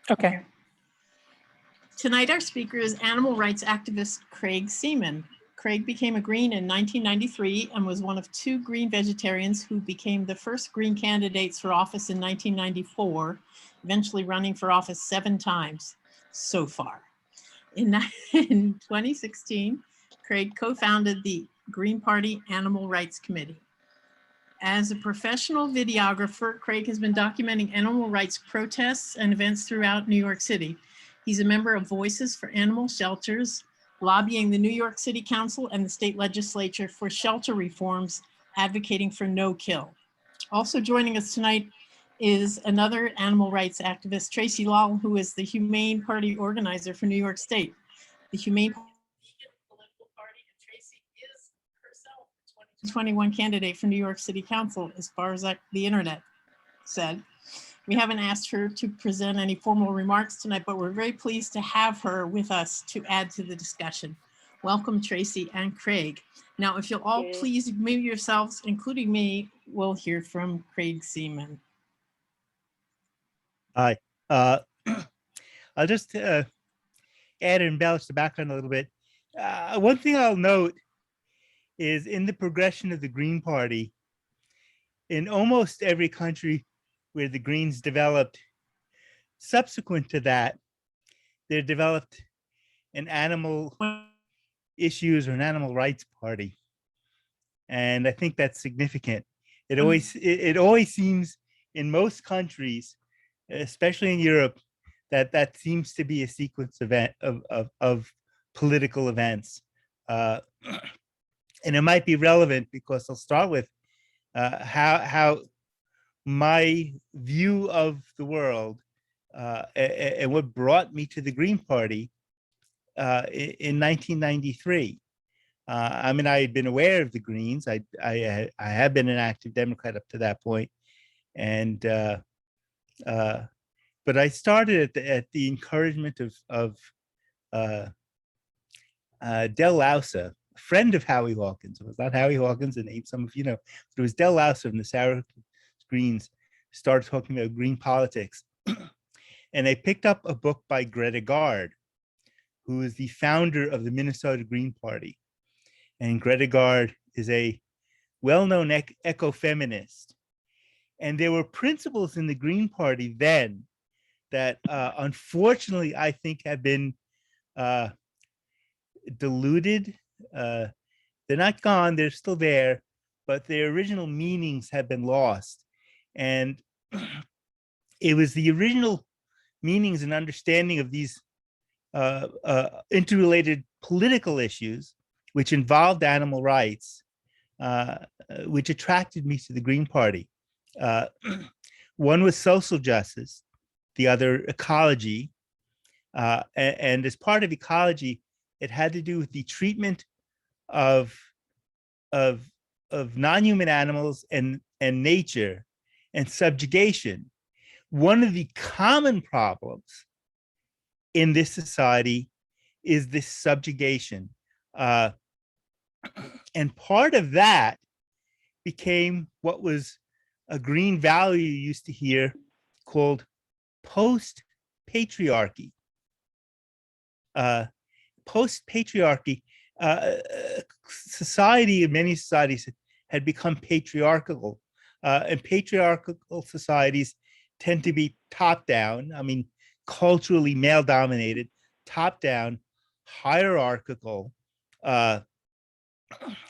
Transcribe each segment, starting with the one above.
Okay. Tonight, our speaker is animal rights activist Craig Seeman. Craig became a Green in 1993 and was one of 2 Green vegetarians who became the first Green candidates for office in 1994, eventually running for office 7 times so far. In 2016, Craig co-founded the Green Party Animal Rights Committee. As a professional videographer, Craig has been documenting animal rights protests and events throughout New York City. He's a member of Voices for Animal Shelters, lobbying the New York City Council and the state legislature for shelter reforms, advocating for no kill. Also joining us tonight is another animal rights activist, Tracy Lal, who is the Humane Party organizer for New York State. The Humane Political Party, and Tracy is herself the 2021 candidate for New York City Council, as far as the internet said. We haven't asked her to present any formal remarks tonight, but we're very pleased to have her with us to add to the discussion. Welcome, Tracy and Craig. Now, if you'll all please mute yourselves, including me, we'll hear from Craig Seeman. Hi. I'll just add and embellish the background a little bit. One thing I'll note is in the progression of the Green Party, in almost every country where the Greens developed, subsequent to that, they developed an animal issues or an animal rights party. And I think that's significant. It always seems in most countries, especially in Europe, that seems to be a sequence of political events. And it might be relevant because I'll start with how my view of the world and what brought me to the Green Party in 1993. I mean, I had been aware of the Greens. I had been an active Democrat up to that point, and but I started at the encouragement of Del Lausa, a friend of Howie Hawkins. It was not Howie Hawkins, a name some of you know, but it was Del Lausa of Nassau Greens started talking about green politics. And I picked up a book by Greta Gaard, who is the founder of the Minnesota Green Party. And Greta Gaard is a well-known ecofeminist. And there were principles in the Green Party then that unfortunately I think have been diluted. They're not gone, they're still there, but their original meanings have been lost. And it was the original meanings and understanding of these interrelated political issues, which involved animal rights, which attracted me to the Green Party. One was social justice, the other ecology. And as part of ecology, it had to do with the treatment of non-human animals and nature and subjugation. One of the common problems in this society is this subjugation. And part of that became what was a green value you used to hear called post-patriarchy. Post-patriarchy, society, many societies had become patriarchal, and patriarchal societies tend to be top-down, I mean, culturally male-dominated, top-down, hierarchical.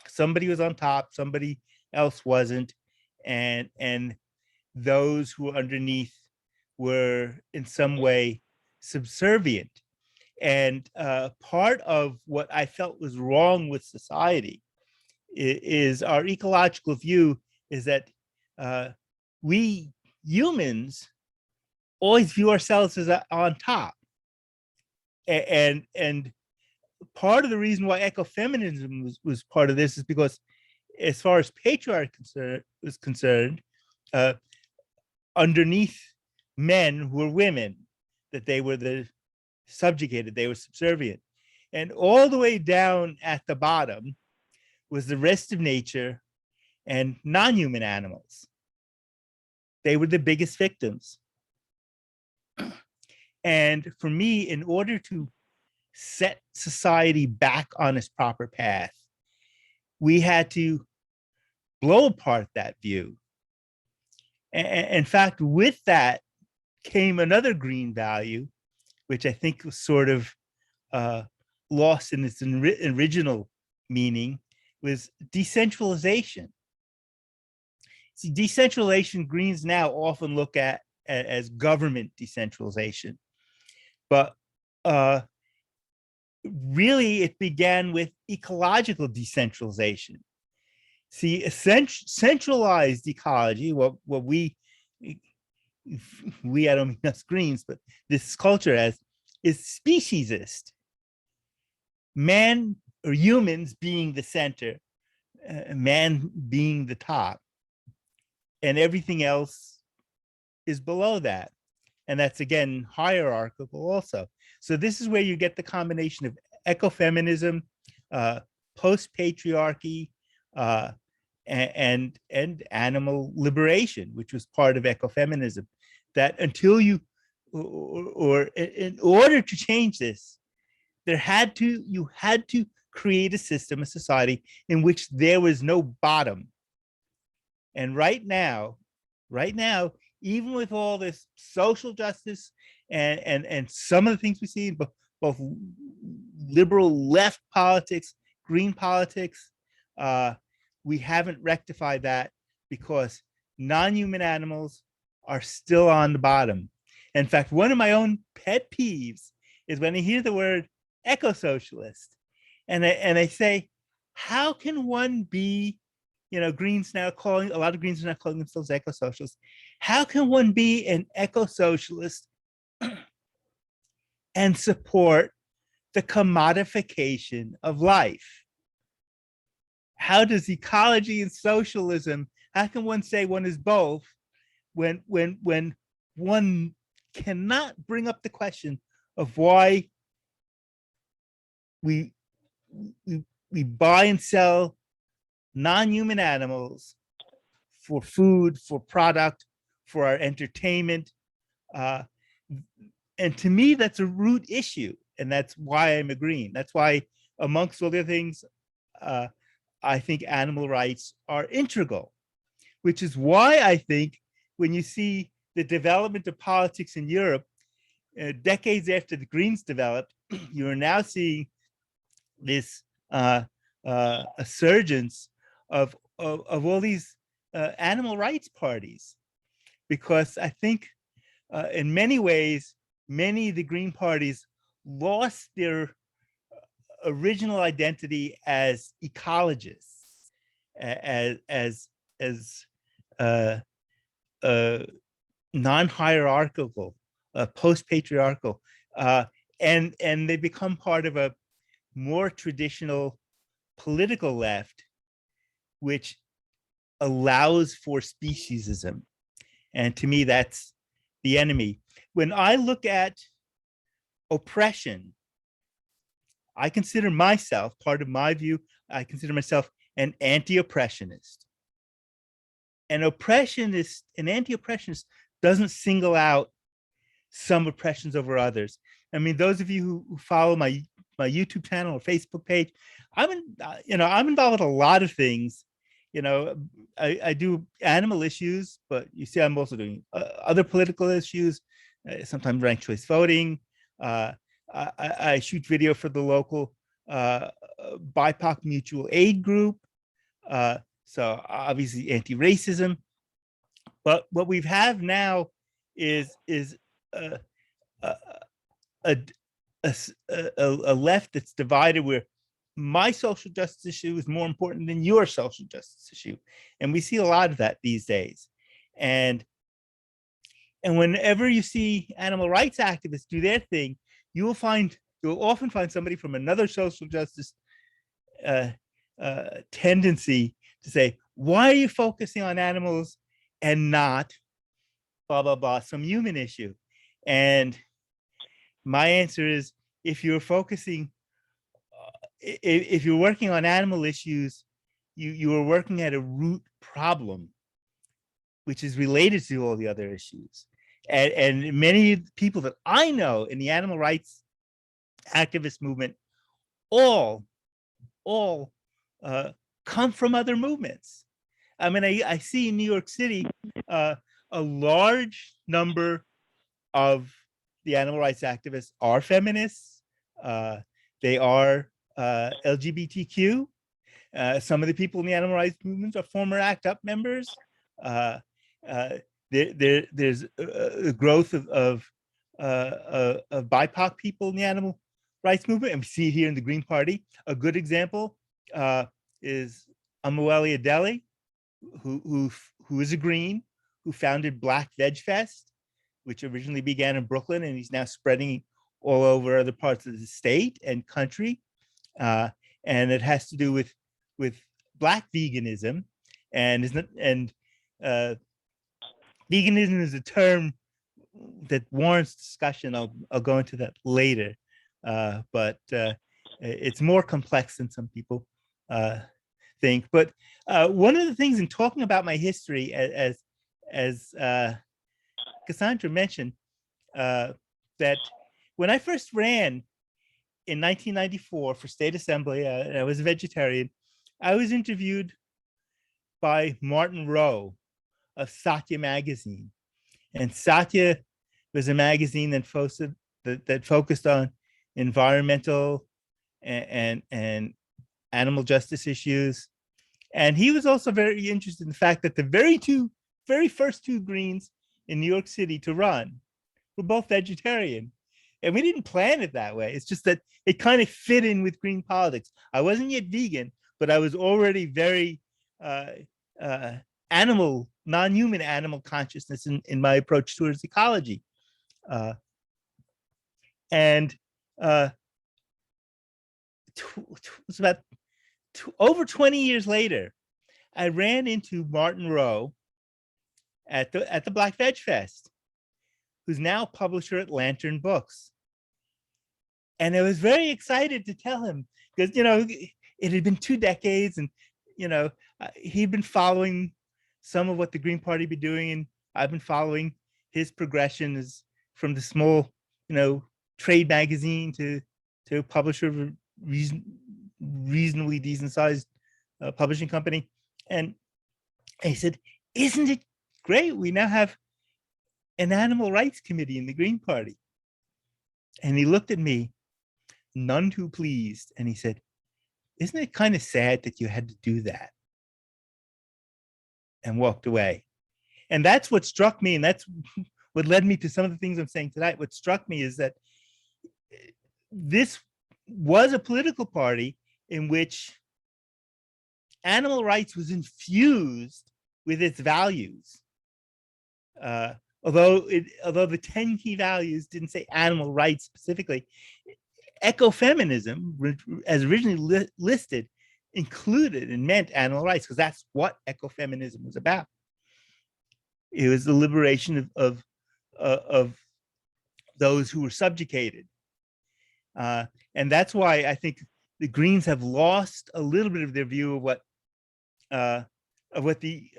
Somebody was on top, somebody else wasn't, and those who were underneath were in some way subservient. And part of what I felt was wrong with society is our ecological view is that we humans always view ourselves as on top. And part of the reason why ecofeminism was part of this is because as far as patriarchy was concerned, underneath men who were women, that they were the subjugated, they were subservient. And all the way down at the bottom was the rest of nature and non-human animals. They were the biggest victims. And for me, in order to set society back on its proper path, we had to blow apart that view. In fact, with that came another green value, which I think was sort of lost in its original meaning, was decentralization. See, decentralization, Greens now often look at as government decentralization, but really it began with ecological decentralization. See, centralized ecology, what we, I don't mean us Greens, but this culture as, is speciesist. Man or humans being the center, man being the top, and everything else is below that. And that's, again, hierarchical also. So this is where you get the combination of ecofeminism, post-patriarchy, and animal liberation, which was part of ecofeminism. That until you, or in order to change this, you had to create a system, a society in which there was no bottom. And right now, even with all this social justice and some of the things we see in both liberal left politics, green politics, we haven't rectified that because non-human animals are still on the bottom. In fact, one of my own pet peeves is when I hear the word eco-socialist, and I say, how can one be, a lot of Greens are now calling themselves eco-socialists. How can one be an eco-socialist and support the commodification of life? How does ecology and socialism, how can one say one is both when one cannot bring up the question of why we buy and sell non-human animals for food, for product, for our entertainment. And to me, that's a root issue. And that's why I'm a Green. That's why, amongst other things, I think animal rights are integral, which is why I think when you see the development of politics in Europe, decades after the Greens developed, you are now seeing this a surgence of all these animal rights parties, because I think in many ways, many of the Green parties lost their original identity as ecologists, as non-hierarchical, post-patriarchal, and they become part of a more traditional political left, which allows for speciesism. And to me, that's the enemy. When I look at oppression, I consider myself, part of my view, I consider myself an anti-oppressionist. An anti-oppressionist doesn't single out some oppressions over others. I mean, those of you who follow my YouTube channel or Facebook page, I'm involved with a lot of things. I do animal issues, but you see, I'm also doing other political issues, sometimes ranked choice voting. I shoot video for the local BIPOC mutual aid group. So obviously anti-racism. But what we have now is a left that's divided, where my social justice issue is more important than your social justice issue. And we see a lot of that these days. And whenever you see animal rights activists do their thing, you'll often find somebody from another social justice tendency to say, why are you focusing on animals and not blah, blah, blah, some human issue? And my answer is, if you're focusing, if you're working on animal issues, you are working at a root problem, which is related to all the other issues. and many people that I know in the animal rights activist movement all uh, come from other movements. I mean, I see in New York City a large number of the animal rights activists are feminists. They are LGBTQ. Some of the people in the animal rights movement are former ACT UP members. Uh, uh, there's a growth of BIPOC people in the animal rights movement, and we see it here in the Green Party. A good example is Amueli Adeli, who is a Green, who founded Black Veg Fest, which originally began in Brooklyn, and he's now spreading all over other parts of the state and country. And it has to do with Black veganism, and veganism is a term that warrants discussion. I'll go into that later, but it's more complex than some people think. But one of the things in talking about my history, as Cassandra mentioned, that when I first ran in 1994 for state assembly, I was a vegetarian. I was interviewed by Martin Rowe of Satya magazine, and Satya was a magazine that focused on environmental and animal justice issues. And he was also very interested in the fact that the very first two Greens in New York City to run were both vegetarian. And we didn't plan it that way. It's just that it kind of fit in with green politics. I wasn't yet vegan, but I was already very animal, non-human animal consciousness in my approach towards ecology. And it was about over 20 years later, I ran into Martin Rowe at the Black Veg Fest, who's now publisher at Lantern Books. And I was very excited to tell him, because, you know, it had been 2 decades, and, you know, he'd been following some of what the Green Party been doing, and I've been following his progression as from the small, you know, trade magazine to publisher of a reasonably decent sized publishing company. And he said, "Isn't it great? We now have an animal rights committee in the Green Party." And he looked at me, none too pleased, and he said, "Isn't it kind of sad that you had to do that?" And walked away. And that's what struck me, and that's what led me to some of the things I'm saying tonight. What struck me is that this was a political party in which animal rights was infused with its values. Although the 10 key values didn't say animal rights specifically, ecofeminism, as originally listed, included and meant animal rights, because that's what ecofeminism was about. It was the liberation of those who were subjugated. And that's why I think the Greens have lost a little bit of their view of what the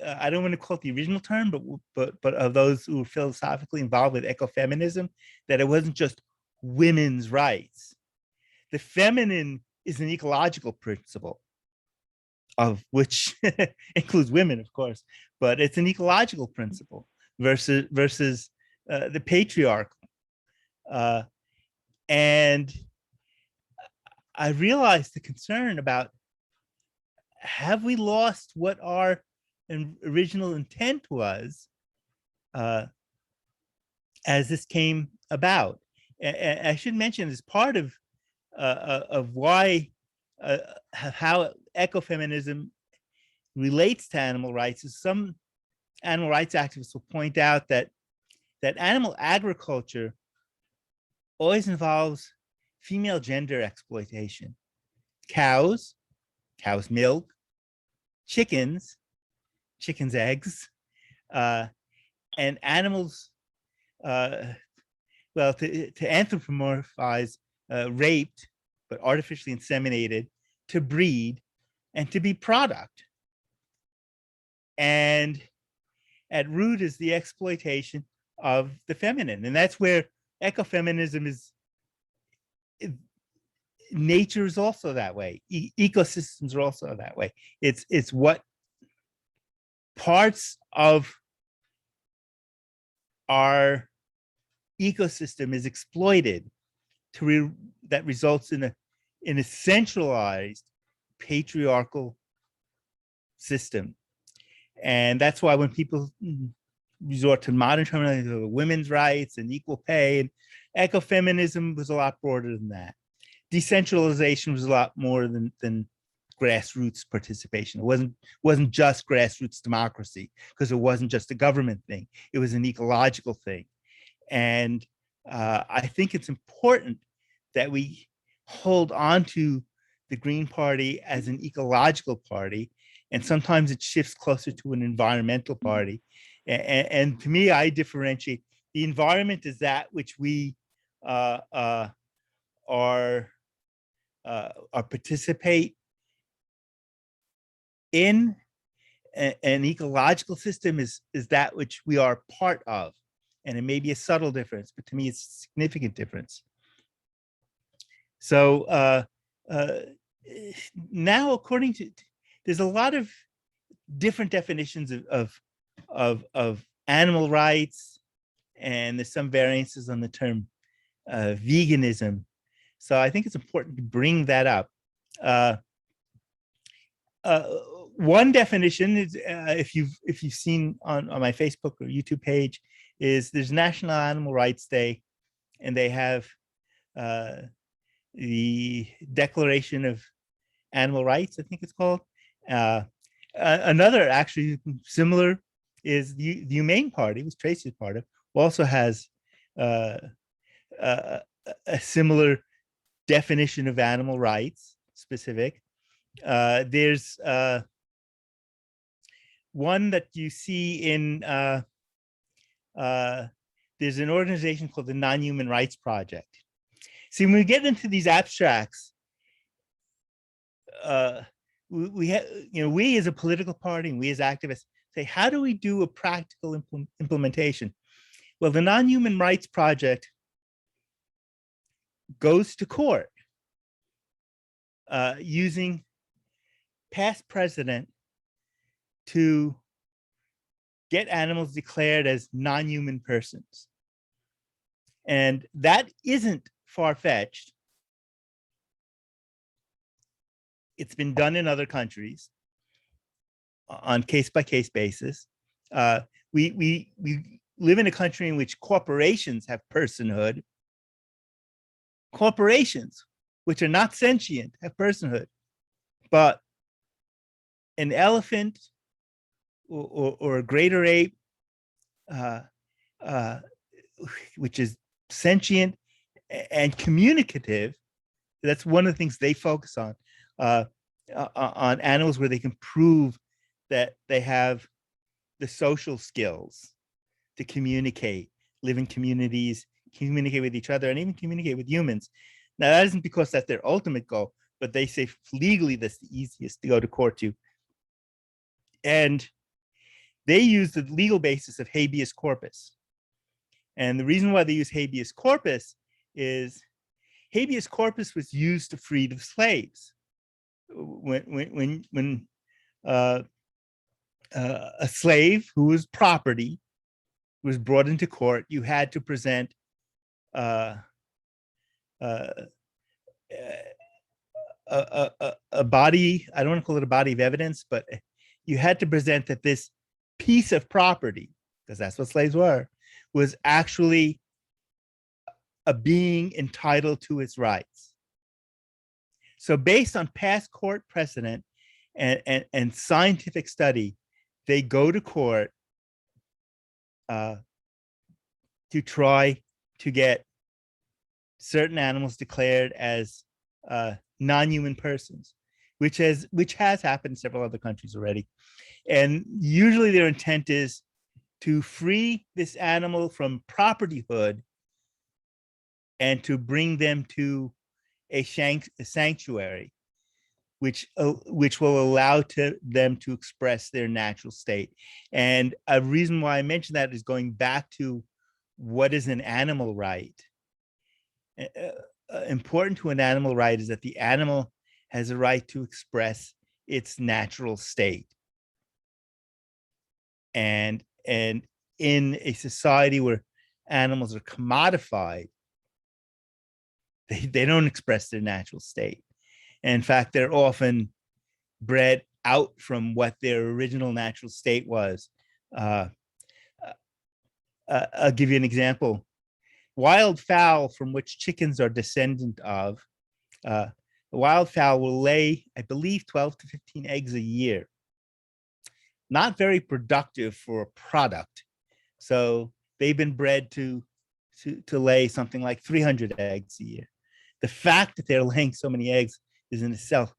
I don't want to quote the original term, but of those who were philosophically involved with ecofeminism, that it wasn't just women's rights. The feminine is an ecological principle, of which includes women, of course, but it's an ecological principle versus the patriarchal. And I realized the concern about, have we lost what our original intent was as this came about? And I should mention, as part of why how ecofeminism relates to animal rights is some animal rights activists will point out that animal agriculture always involves female gender exploitation. Cows milk, chickens eggs, and animals, well, to anthropomorphize, raped, but artificially inseminated to breed and to be product. And at root is the exploitation of the feminine. And that's where ecofeminism is, nature is also that way. Ecosystems are also that way. It's what parts of our ecosystem is exploited that results in a centralized patriarchal system. And that's why when people resort to modern terminology of women's rights and equal pay, and ecofeminism was a lot broader than that. Decentralization was a lot more than grassroots participation. It wasn't just grassroots democracy, because it wasn't just a government thing. It was an ecological thing. And I think it's important that we hold on to the Green Party as an ecological party, and sometimes it shifts closer to an environmental party. And to me, I differentiate. The environment is that which we participate in. An ecological system is that which we are part of. And it may be a subtle difference, but to me, it's a significant difference. So now, according to, there's a lot of different definitions of animal rights, and there's some variances on the term veganism. So I think it's important to bring that up. One definition is, if you've seen on my Facebook or YouTube page, is there's National Animal Rights Day, and they have the Declaration of Animal Rights, I think it's called. Another actually similar is the Humane Party, which Tracy's part of, also has a similar definition of animal rights specific. There's one that you see in, there's an organization called the Non-Human Rights Project. See, when we get into these abstracts, we have, we as a political party and we as activists say, how do we do a practical implementation? Well, the Non-Human Rights Project goes to court using past precedent to get animals declared as non-human persons. And that isn't far-fetched. It's been done in other countries on case-by-case basis. We live in a country in which corporations have personhood. Corporations, which are not sentient, have personhood. But an elephant or a greater ape, which is sentient and communicative, that's one of the things they focus on animals where they can prove that they have the social skills to communicate, live in communities, communicate with each other, and even communicate with humans. Now, that isn't because that's their ultimate goal, but they say legally that's the easiest to go to court to. And they use the legal basis of habeas corpus. And the reason why they use habeas corpus is habeas corpus was used to free the slaves. When a slave who was property was brought into court, you had to present a body, I don't want to call it a body of evidence, but you had to present that this piece of property, because that's what slaves were, was actually a being entitled to its rights. So based on past court precedent and scientific study, they go to court to try to get certain animals declared as non-human persons, which has happened in several other countries already. And usually their intent is to free this animal from propertyhood and to bring them to a sanctuary, which will allow them to express their natural state. And a reason why I mentioned that is going back to what is an animal right. Important to an animal right is that the animal has a right to express its natural state. And in a society where animals are commodified, they don't express their natural state. And in fact, they're often bred out from what their original natural state was. I'll give you an example. Wild fowl, from which chickens are descendant of, a wild fowl will lay, I believe, 12 to 15 eggs a year. Not very productive for a product. So they've been bred to lay something like 300 eggs a year. The fact that they're laying so many eggs is in itself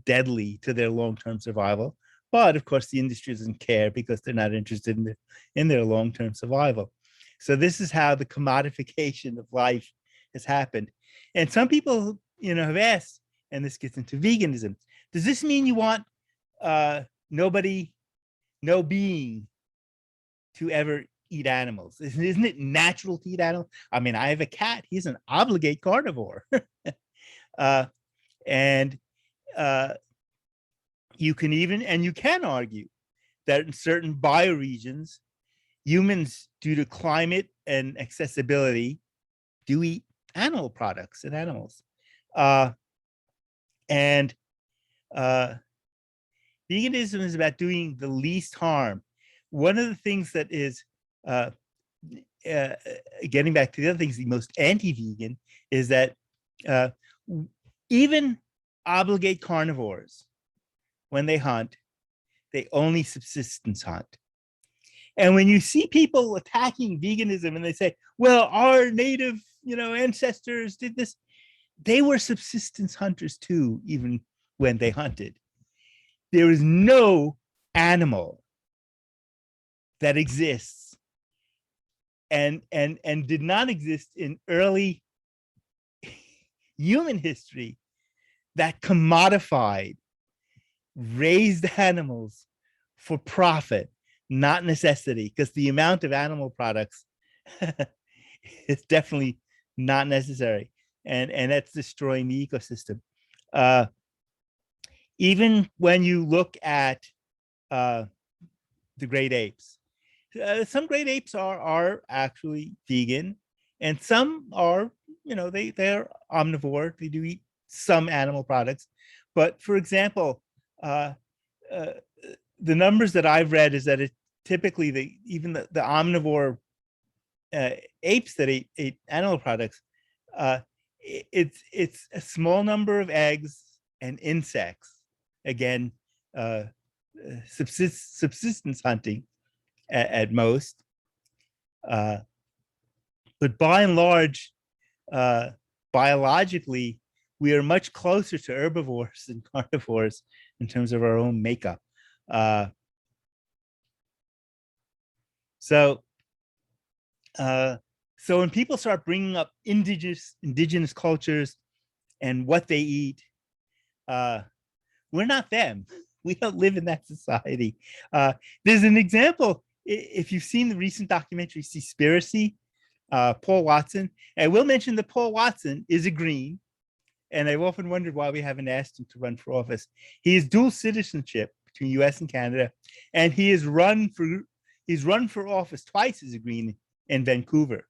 deadly to their long-term survival. But of course, the industry doesn't care because they're not interested in their long-term survival. So this is how the commodification of life has happened. And some people, have asked, and this gets into veganism, does this mean you want no being to ever eat animals? Isn't it natural to eat animals? I mean, I have a cat. He's an obligate carnivore. And you can argue that in certain bioregions, humans, due to climate and accessibility, do eat animal products and animals. And veganism is about doing the least harm. One of the things that is, getting back to the other things, the most anti-vegan is that even obligate carnivores, when they hunt, they only subsistence hunt. And when you see people attacking veganism and they say, well, our native, ancestors did this, they were subsistence hunters too, even when they hunted. There is no animal that exists and did not exist in early human history that commodified raised animals for profit, not necessity, because the amount of animal products is definitely not necessary, and that's destroying the ecosystem. Even when you look at the great apes, some great apes are actually vegan, and some are, they're omnivore. They do eat some animal products, but for example, the numbers that I've read is that it typically even the omnivore apes that ate animal products, it's a small number of eggs and insects. Again, subsistence hunting at most. But by and large, biologically, we are much closer to herbivores than carnivores in terms of our own makeup. So when people start bringing up indigenous cultures and what they eat, we're not them. We don't live in that society. There's an example, if you've seen the recent documentary Seaspiracy, Paul Watson. I will mention that Paul Watson is a Green, and I've often wondered why we haven't asked him to run for office. He has dual citizenship between US and Canada, and he's run for office twice as a Green in Vancouver.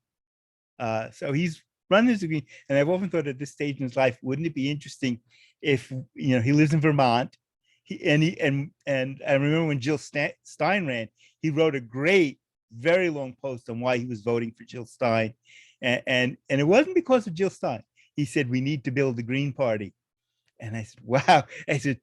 So he's run as a Green, and I've often thought at this stage in his life, wouldn't it be interesting if he lives in Vermont, and I remember when Jill Stein ran, he wrote a great, very long post on why he was voting for Jill Stein, and it wasn't because of Jill Stein. He said, we need to build the Green Party. And I said, wow. I said,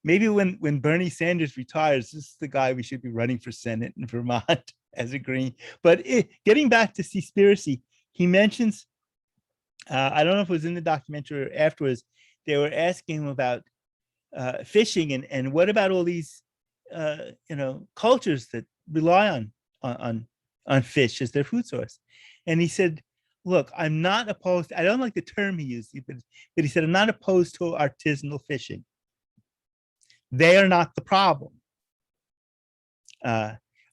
maybe when Bernie Sanders retires, this is the guy we should be running for Senate in Vermont as a Green. But getting back to Seaspiracy, he mentions, I don't know if it was in the documentary or afterwards, they were asking him about fishing and what about all these, cultures that rely on fish as their food source. And he said, look, I'm not opposed. I don't like the term he used, but he said, I'm not opposed to artisanal fishing. They are not the problem.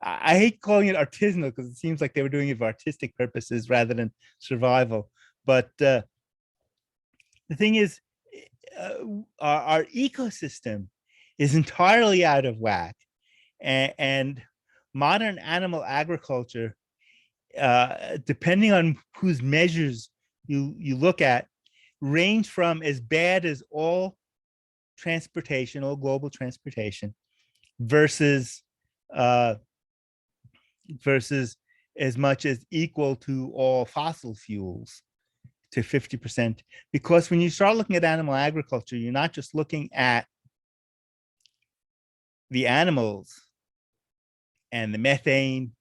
I hate calling it artisanal because it seems like they were doing it for artistic purposes rather than survival. But the thing is, our ecosystem is entirely out of whack, and modern animal agriculture, depending on whose measures you look at, range from as bad as all transportation, all global transportation, versus versus as much as equal to all fossil fuels, to 50%. Because when you start looking at animal agriculture, you're not just looking at the animals and the methane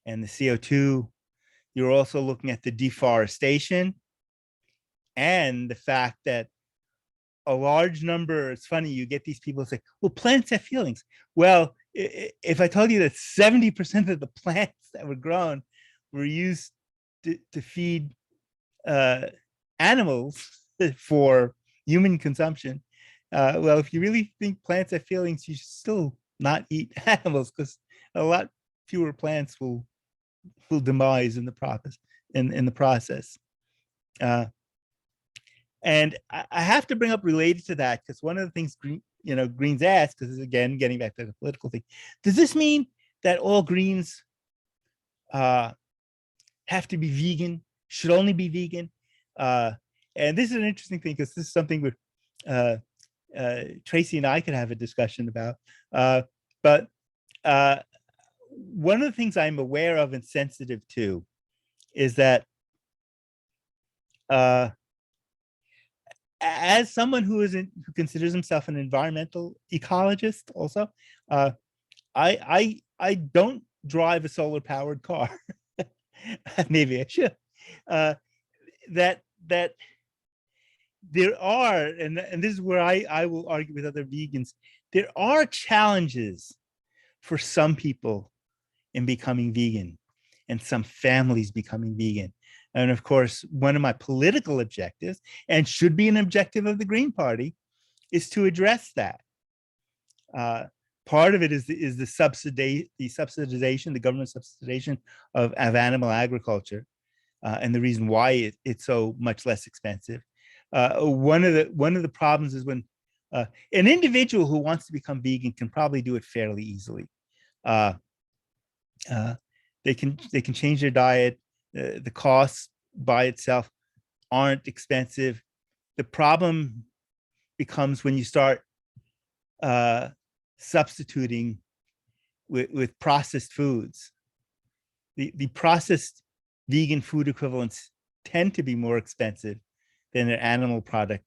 and the CO2, you're also looking at the deforestation and the fact that a large number, it's funny, you get these people say, well, plants have feelings. Well, if I told you that 70% of the plants that were grown were used to feed animals for human consumption, well, if you really think plants have feelings, you should still not eat animals, because a lot fewer plants will demise in the process. In the process. And I have to bring up related to that, because one of the things Greens asked, because again, getting back to the political thing, does this mean that all Greens have to be vegan, should only be vegan? And this is an interesting thing, because this is something with Tracy and I could have a discussion about. But one of the things I'm aware of and sensitive to is that as someone who considers himself an environmental ecologist, also, I don't drive a solar powered car. Maybe I should. That there are, and this is where I will argue with other vegans, there are challenges for some people in becoming vegan, and some families becoming vegan. And of course, one of my political objectives, and should be an objective of the Green Party, is to address that. Part of it is the subsidization, the government subsidization of animal agriculture, and the reason why it's so much less expensive. One of the problems is when an individual who wants to become vegan can probably do it fairly easily. They can change their diet. The costs by itself aren't expensive. The problem becomes when you start substituting with processed foods. The processed vegan food equivalents tend to be more expensive than their animal product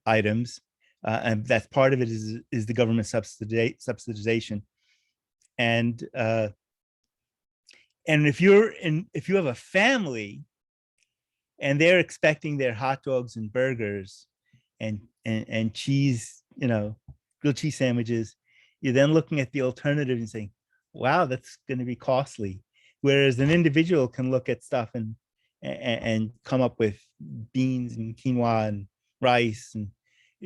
items, and that's part of it is the government subsidization. And if you have a family and they're expecting their hot dogs and burgers and cheese, grilled cheese sandwiches, you're then looking at the alternative and saying, wow, that's going to be costly. Whereas an individual can look at stuff and come up with beans and quinoa and rice and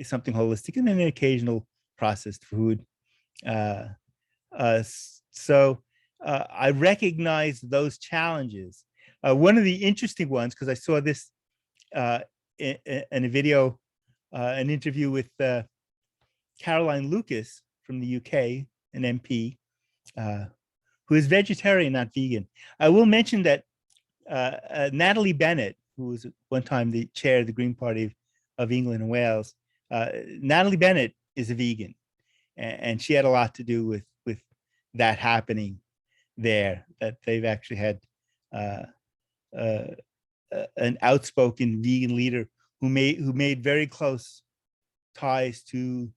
something holistic, and then an occasional processed food. So I recognize those challenges. One of the interesting ones, because I saw this in a video, an interview with Caroline Lucas from the UK, an MP, who is vegetarian, not vegan. I will mention that Natalie Bennett, who was at one time the chair of the Green Party of England and Wales, Natalie Bennett is a vegan, and she had a lot to do with that happening there, that they've actually had an outspoken vegan leader who made very close ties to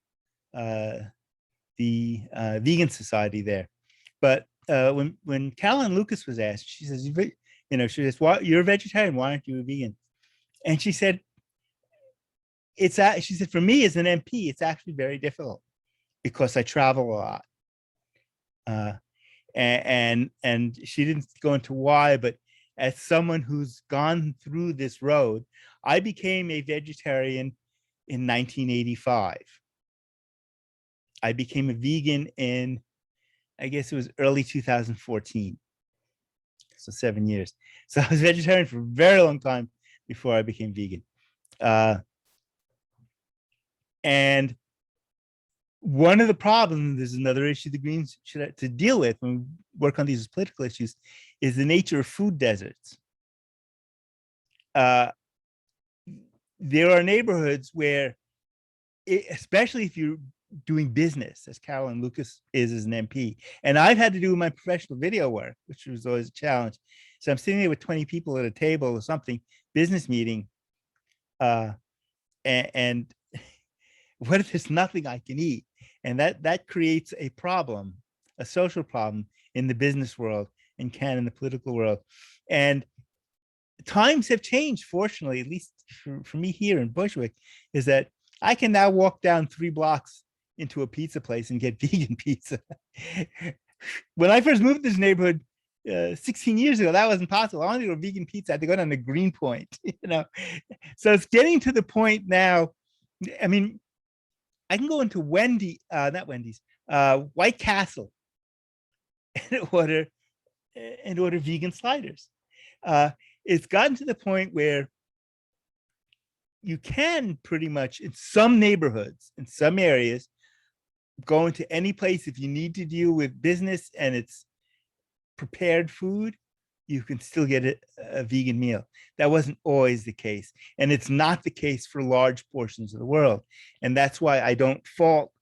the vegan society there. But when Caroline Lucas was asked, she says, she says, "Why you're a vegetarian? Why aren't you a vegan?" And she said, she said, for me as an MP, it's actually very difficult because I travel a lot. And she didn't go into why, but as someone who's gone through this road, I became a vegetarian in 1985. I became a vegan in, I guess it was early 2014. So 7 years. So I was vegetarian for a very long time before I became vegan. And one of the problems, there's another issue the Greens should have to deal with when we work on these political issues, is the nature of food deserts. There are neighborhoods where, especially if you're doing business, as Carolyn Lucas is as an MP, and I've had to do my professional video work, which was always a challenge. So I'm sitting there with 20 people at a table or something, business meeting, and what if there's nothing I can eat? And that creates a problem, a social problem in the business world and can in the political world. And times have changed, fortunately, at least for me here in Bushwick, is that I can now walk down 3 blocks into a pizza place and get vegan pizza. When I first moved to this neighborhood 16 years ago, that wasn't possible. I wanted to go vegan pizza, I had to go down to Greenpoint, So it's getting to the point now. I mean, I can go into White Castle and order vegan sliders. It's gotten to the point where you can pretty much, in some neighborhoods, in some areas, go into any place if you need to deal with business and it's prepared food, you can still get a vegan meal. That wasn't always the case. And it's not the case for large portions of the world. And that's why I don't fault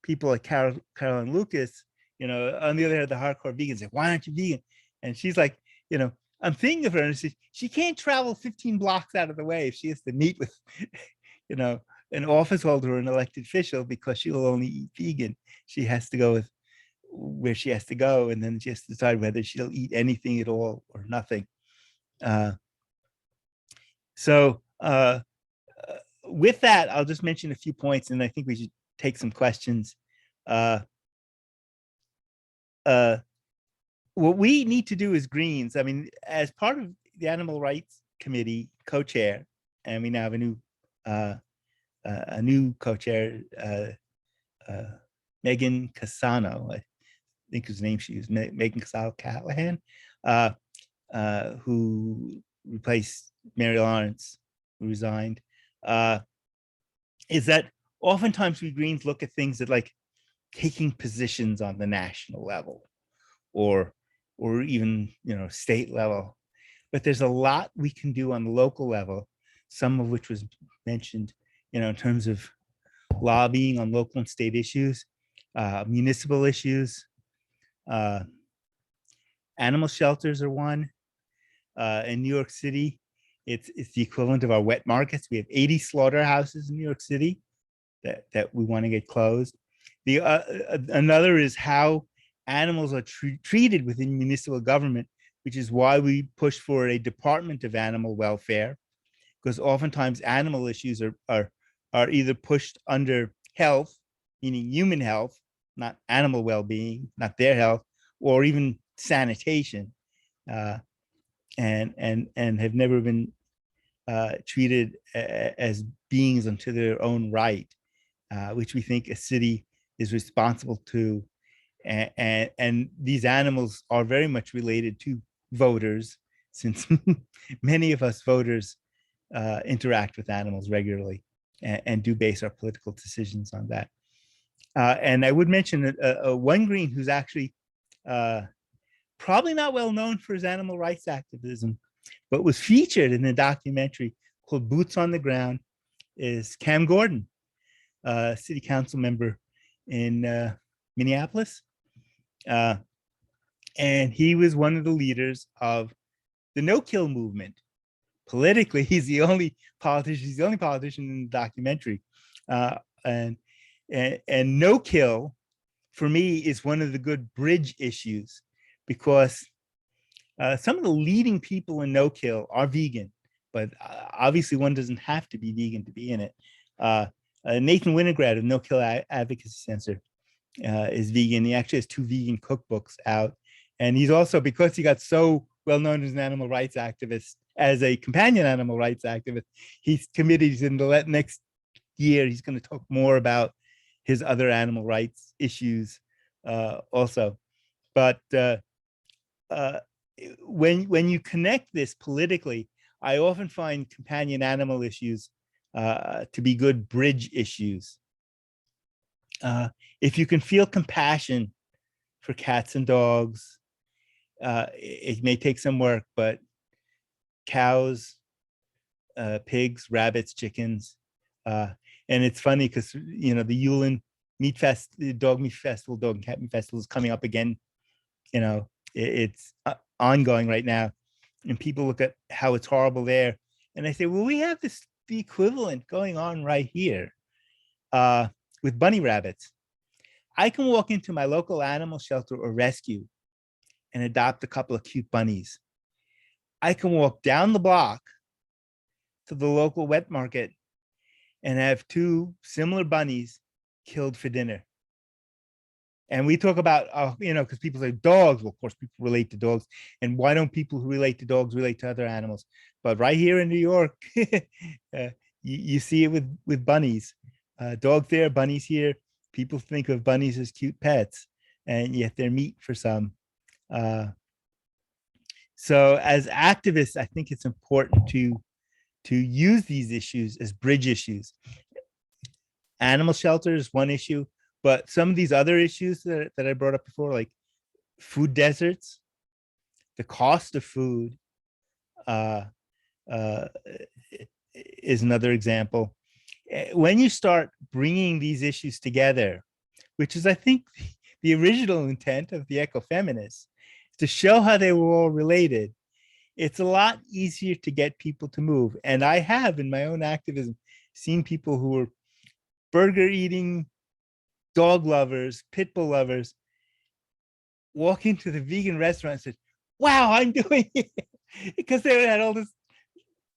people like Carolyn Lucas, on the other hand, the hardcore vegans say, why aren't you vegan? And she's like, I'm thinking of her and she can't travel 15 blocks out of the way if she has to meet with, an office holder or an elected official because she'll only eat vegan. She has to go with where she has to go, and then she has to decide whether she'll eat anything at all or nothing. With that, I'll just mention a few points, and I think we should take some questions. What we need to do as Greens, I mean, as part of the Animal Rights Committee co-chair, and we now have a new co-chair, Megan Cassano, I think his name she used, Megan Cassano Callahan, who replaced Mary Lawrence, who resigned, is that oftentimes we Greens look at things that like taking positions on the national level or even state level, but there's a lot we can do on the local level, some of which was mentioned in terms of lobbying on local and state issues, municipal issues. Animal shelters are one. In New York City, it's the equivalent of our wet markets. We have 80 slaughterhouses in New York City that we want to get closed. Another is how animals are treated within municipal government, which is why we push for a Department of Animal Welfare, because oftentimes animal issues are either pushed under health, meaning human health, not animal well-being, not their health, or even sanitation, and have never been treated as beings unto their own right, which we think a city is responsible to. And these animals are very much related to voters, since many of us voters interact with animals regularly and do base our political decisions on that. And I would mention one Green who's actually probably not well known for his animal rights activism, but was featured in a documentary called Boots on the Ground, is Cam Gordon, city council member in Minneapolis. And he was one of the leaders of the no-kill movement. Politically, he's the only politician in the documentary. And no-kill, for me, is one of the good bridge issues, because some of the leading people in no-kill are vegan, but obviously one doesn't have to be vegan to be in it. Nathan Winograd of No Kill Advocacy Center is vegan. He actually has 2 vegan cookbooks out. And he's also, because he got so well known as an animal rights activist, as a companion animal rights activist, he's committed in the next year, he's going to talk more about his other animal rights issues also. But when you connect this politically, I often find companion animal issues to be good bridge issues. If you can feel compassion for cats and dogs, it may take some work, but cows, pigs, rabbits, chickens, and it's funny because the Yulin Meat Fest, the Dog Meat Festival, Dog and Cat Meat Festival is coming up again. It's ongoing right now, and people look at how it's horrible there, and I say, well, we have the equivalent going on right here with bunny rabbits. I can walk into my local animal shelter or rescue and adopt a couple of cute bunnies. I can walk down the block to the local wet market and have two similar bunnies killed for dinner. And we talk about, because people say dogs. Well, of course, people relate to dogs. And why don't people who relate to dogs relate to other animals? But right here in New York, you see it with bunnies. Dogs there, bunnies here. People think of bunnies as cute pets, and yet they're meat for some. So as activists, I think it's important to use these issues as bridge issues. Animal shelter is one issue, but some of these other issues that I brought up before, like food deserts, the cost of food is another example. When you start bringing these issues together, which is, I think, the original intent of the ecofeminists, to show how they were all related, it's a lot easier to get people to move. And I have, in my own activism, seen people who are burger eating, dog lovers, pit bull lovers, walk into the vegan restaurant and said, wow, I'm doing it. Because they had all this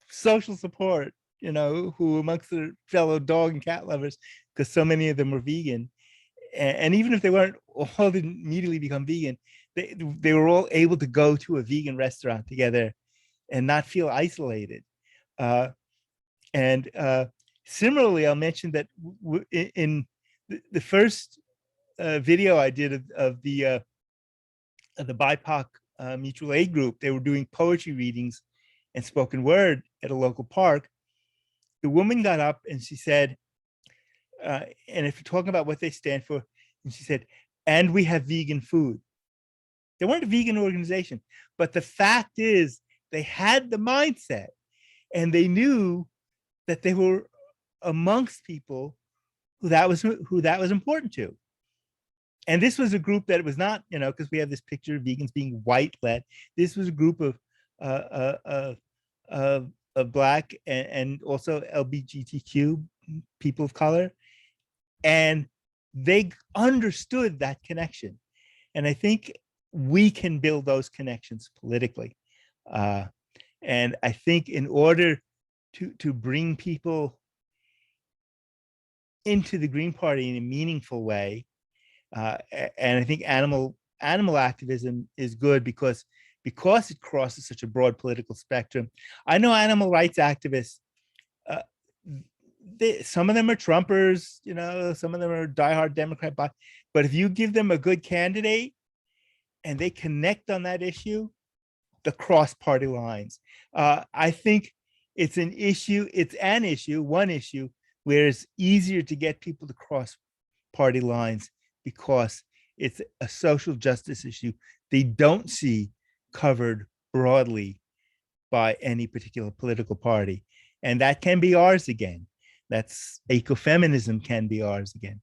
social support, who amongst their fellow dog and cat lovers, because so many of them were vegan. And even if they weren't, all didn't immediately become vegan, they were all able to go to a vegan restaurant together and not feel isolated. And similarly, I'll mention that in the first video I did of the BIPOC mutual aid group, they were doing poetry readings and spoken word at a local park. The woman got up and she said, and if you're talking about what they stand for, and she said, and we have vegan food. They weren't a vegan organization, but the fact is they had the mindset and they knew that they were amongst people who that was important to. And this was a group that was not, because we have this picture of vegans being white-led. This was a group of Black and also LGBTQ people of color. And they understood that connection. And I think we can build those connections politically. And I think in order to bring people into the Green Party in a meaningful way, and I think animal activism is good because it crosses such a broad political spectrum. I know animal rights activists, some of them are Trumpers, some of them are diehard Democrat, but if you give them a good candidate and they connect on that issue, the cross-party lines. I think it's one issue where it's easier to get people to cross party lines because it's a social justice issue they don't see covered broadly by any particular political party. And that can be ours again. That's ecofeminism can be ours again.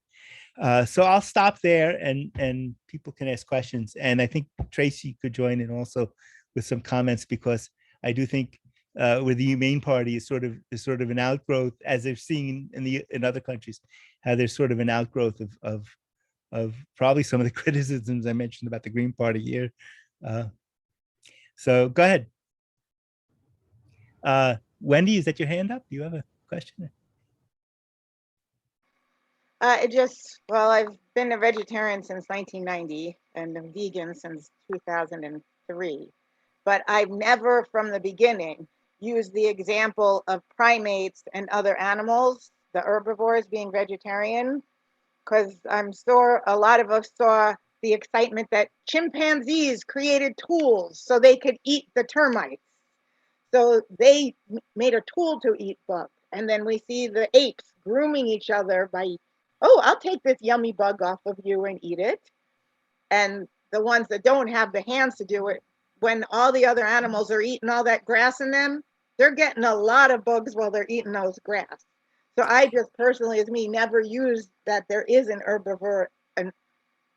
So I'll stop there and people can ask questions. And I think Tracy could join in also with some comments, because I do think where the Humane Party is sort of an outgrowth, as they've seen in other countries, how there's sort of an outgrowth of probably some of the criticisms I mentioned about the Green Party here. So go ahead. Wendy, is that your hand up? Do you have a question? I've been a vegetarian since 1990 and been vegan since 2003. But I've never from the beginning used the example of primates and other animals, the herbivores being vegetarian, because I'm sure a lot of us saw the excitement that chimpanzees created tools so they could eat the termites. So they made a tool to eat bugs. And then we see the apes grooming each other by, oh, I'll take this yummy bug off of you and eat it. And the ones that don't have the hands to do it, when all the other animals are eating all that grass in them, they're getting a lot of bugs while they're eating those grass. So I just personally, as me, never used that there is an herbivore and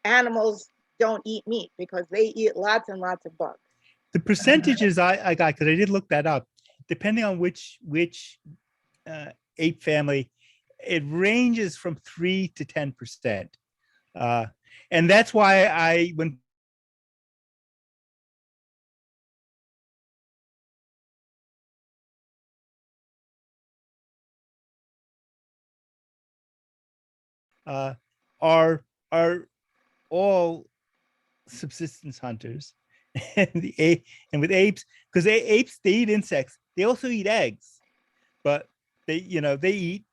animals don't eat meat because they eat lots and lots of bugs. The percentages I got, because I did look that up, depending on which ape family, it ranges from 3 to 10%. And that's why when are all subsistence hunters, and with apes, because apes, they eat insects, they also eat eggs, but they eat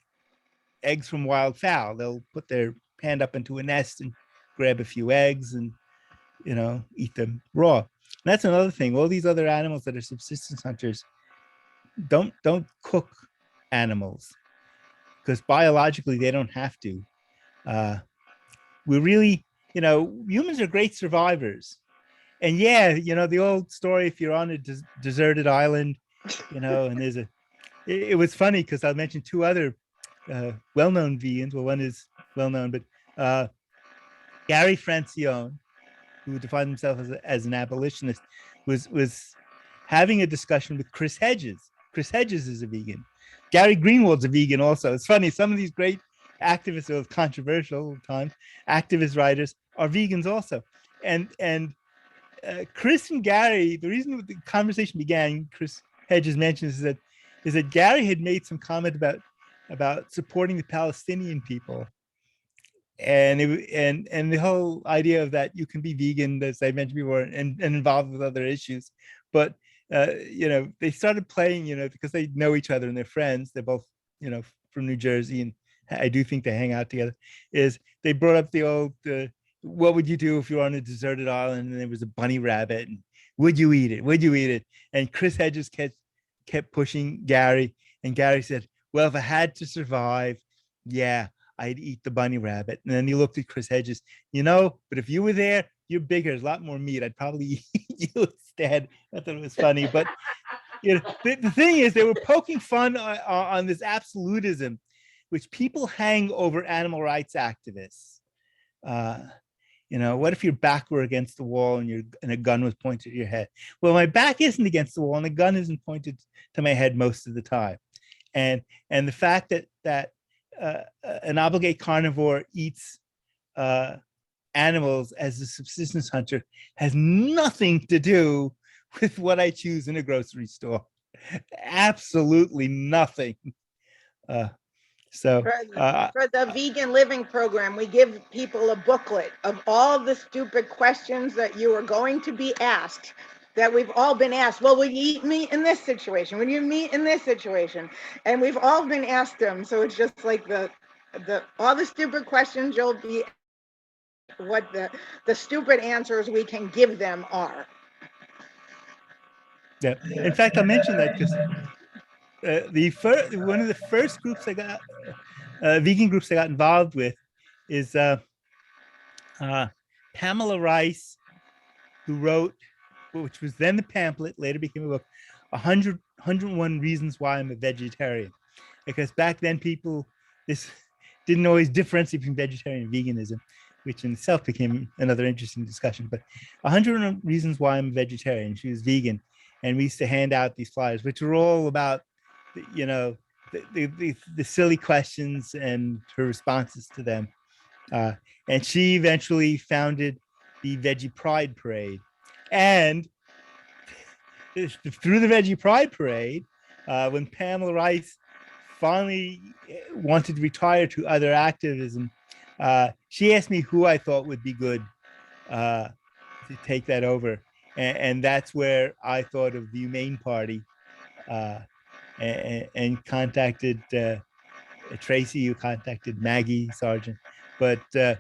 eggs from wild fowl. They'll put their hand up into a nest and grab a few eggs and eat them raw. And that's another thing. All these other animals that are subsistence hunters don't cook animals, because biologically they don't have to. We really, humans are great survivors. And yeah, the old story, if you're on a deserted island, and it was funny because I mentioned two other well-known vegans. Well, one is well-known, but Gary Francione, who defined himself as an abolitionist, was having a discussion with Chris Hedges. Chris Hedges is a vegan. Gary Greenwald's a vegan also. It's funny, some of these great activists, or controversial times, activist writers are vegans also. And Chris and Gary, the reason the conversation began, Chris Hedges mentions, is that Gary had made some comment about supporting the Palestinian people, and the whole idea of that you can be vegan, as I mentioned before, and involved with other issues, but they started playing, because they know each other and they're friends. They're both from New Jersey, and I do think they hang out together. Is they brought up the old what would you do if you were on a deserted island and there was a bunny rabbit, and would you eat it? Would you eat it? And Chris Hedges kept pushing Gary, and Gary said, well, if I had to survive, yeah, I'd eat the bunny rabbit. And then he looked at Chris Hedges, but if you were there, you're bigger, there's a lot more meat, I'd probably eat you instead. I thought it was funny. But the thing is, they were poking fun on this absolutism, which people hang over animal rights activists. What if your back were against the wall and a gun was pointed at your head? Well, my back isn't against the wall and the gun isn't pointed to my head most of the time. And the fact that an obligate carnivore eats animals as a subsistence hunter has nothing to do with what I choose in a grocery store. Absolutely nothing. For the vegan living program, we give people a booklet of all the stupid questions that you are going to be asked, that we've all been asked. Well, will you eat meat in this situation? Will you eat meat in this situation? And we've all been asked them. So it's just like all the stupid questions you'll be, what the stupid answers we can give them are. Yeah. In fact, I mentioned that because one of the first groups I got, vegan groups I got involved with, is Pamela Rice, who wrote, which was then the pamphlet, later became a book, 101 Reasons Why I'm a Vegetarian. Because back then people didn't always differentiate between vegetarian and veganism, which in itself became another interesting discussion. But 101 Reasons Why I'm a Vegetarian. She was vegan. And we used to hand out these flyers, which were all about, the silly questions and her responses to them. And she eventually founded the Veggie Pride Parade. And through the Veggie Pride Parade, when Pamela Rice finally wanted to retire to other activism, she asked me who I thought would be good to take that over. And that's where I thought of the Humane Party, and contacted Tracy, who contacted Maggie Sargent, But uh,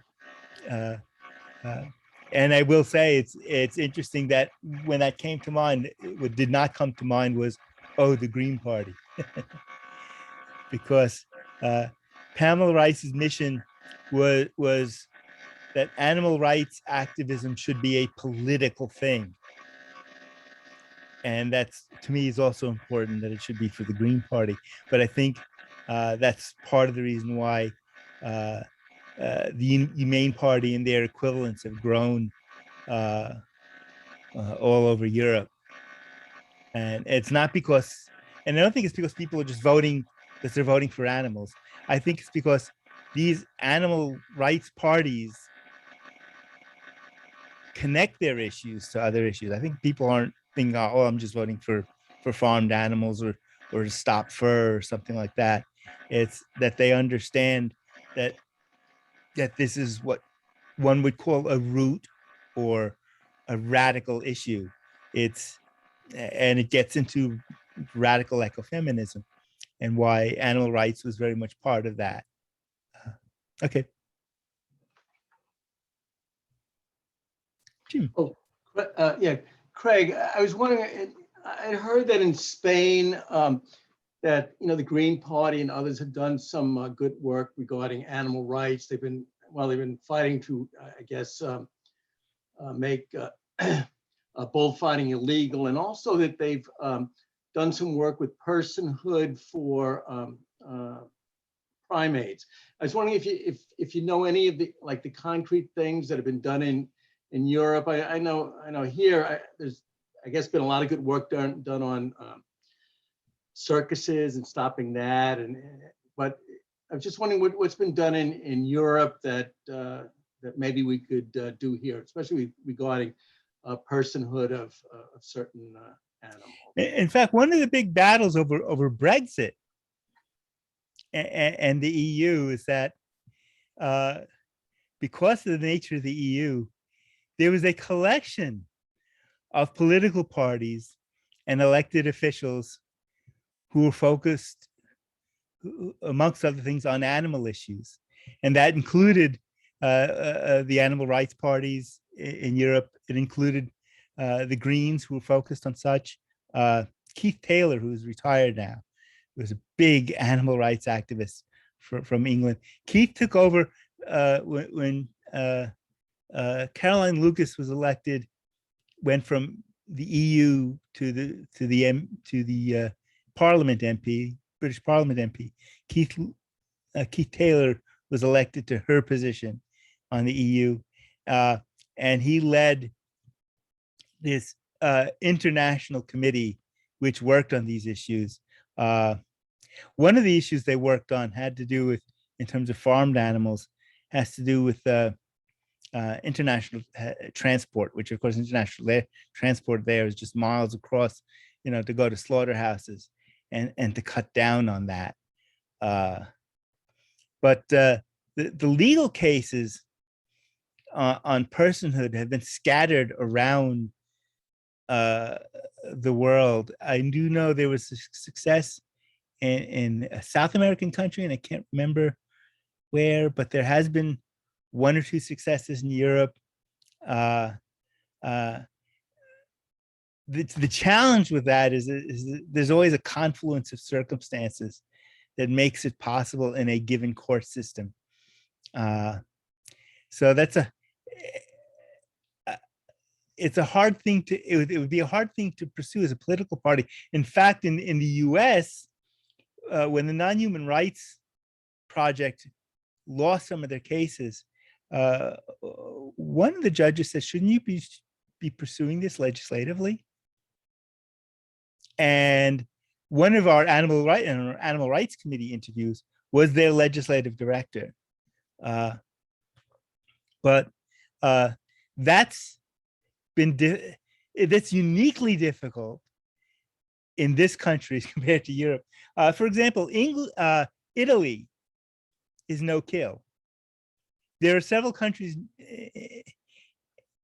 and I will say it's interesting that when that came to mind, what did not come to mind was, oh, the Green Party, because Pamela Rice's mission was that animal rights activism should be a political thing. And that's, to me, is also important that it should be for the Green Party. But I think that's part of the reason why the Humane Party and their equivalents have grown all over Europe. And it's not because, and I don't think it's because people are just voting because they're voting for animals. I think it's because these animal rights parties connect their issues to other issues. I think people aren't thinking, oh, I'm just voting for farmed animals or to stop fur or something like that. It's that they understand that this is what one would call a root or a radical issue. And it gets into radical ecofeminism and why animal rights was very much part of that. Okay. Jim. Oh, yeah, Craig, I was wondering, I heard that in Spain, that, the Green Party and others have done some good work regarding animal rights. They've been fighting to, I guess, make bullfighting illegal, and also that they've done some work with personhood for primates. I was wondering if you know any of the concrete things that have been done in Europe. I know here there's, I guess, been a lot of good work done on circuses and stopping that, but I was just wondering what's been done in Europe that maybe we could do here, especially regarding personhood of certain animals. In fact, one of the big battles over Brexit and the EU is that because of the nature of the EU, there was a collection of political parties and elected officials who were focused, amongst other things, on animal issues. And that included the animal rights parties in Europe. It included the Greens, who were focused on such. Keith Taylor, who's retired now, was a big animal rights activist from England. Keith took over when Caroline Lucas was elected, went from the EU to the Parliament MP, British Parliament MP. Keith Taylor was elected to her position on the EU, and he led this international committee which worked on these issues. One of the issues they worked on had to do with, in terms of farmed animals, has to do with international transport, which of course international transport there is just miles across, to go to slaughterhouses and to cut down on that. But the legal cases on personhood have been scattered around the world. I do know there was a success in a South American country, and I can't remember where, but there has been one or two successes in Europe. The challenge with that is there's always a confluence of circumstances that makes it possible in a given court system. So that's it's a hard thing it would be a hard thing to pursue as a political party. In fact, in the US, when the Non-Human Rights Project lost some of their cases, one of the judges said, shouldn't you be pursuing this legislatively? And one of our animal rights committee interviews was their legislative director. But that's uniquely difficult in this country as compared to Europe. For example, Italy is no kill. There are several countries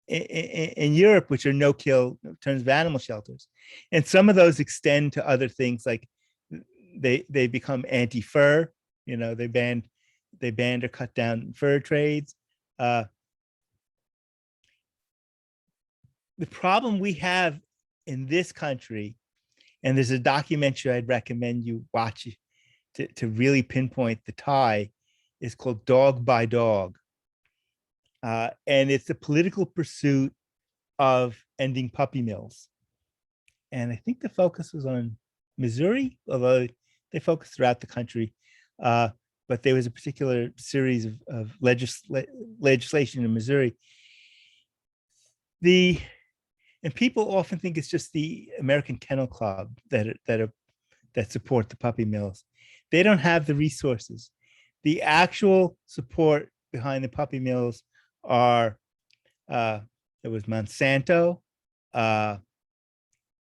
in Europe which are no kill in terms of animal shelters, and some of those extend to other things, like they become anti-fur. They banned they banned or cut down fur trades. The problem we have in this country, and there's a documentary I'd recommend you watch to really pinpoint the tie, is called Dog by Dog. And it's a political pursuit of ending puppy mills. And I think the focus was on Missouri, although they focused throughout the country. But there was a particular series of legislation in Missouri. And people often think it's just the American Kennel Club that support the puppy mills. They don't have the resources. The actual support behind the puppy mills are it was Monsanto,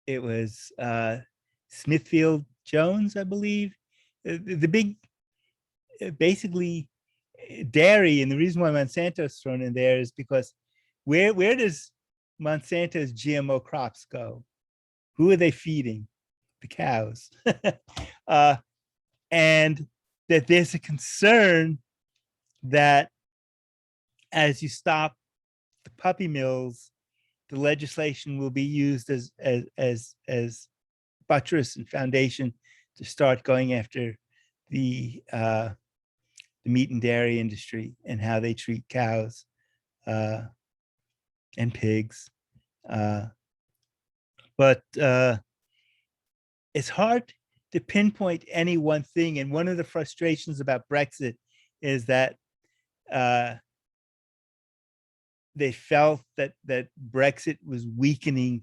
it was Smithfield Jones, I believe, the big, basically dairy. And the reason why Monsanto is thrown in there is because where does Monsanto's GMO crops go? Who are they feeding? The cows. And that there's a concern that as you stop the puppy mills, the legislation will be used as buttress and foundation to start going after the meat and dairy industry and how they treat cows and pigs. But it's hard to pinpoint any one thing. And one of the frustrations about Brexit is that they felt that Brexit was weakening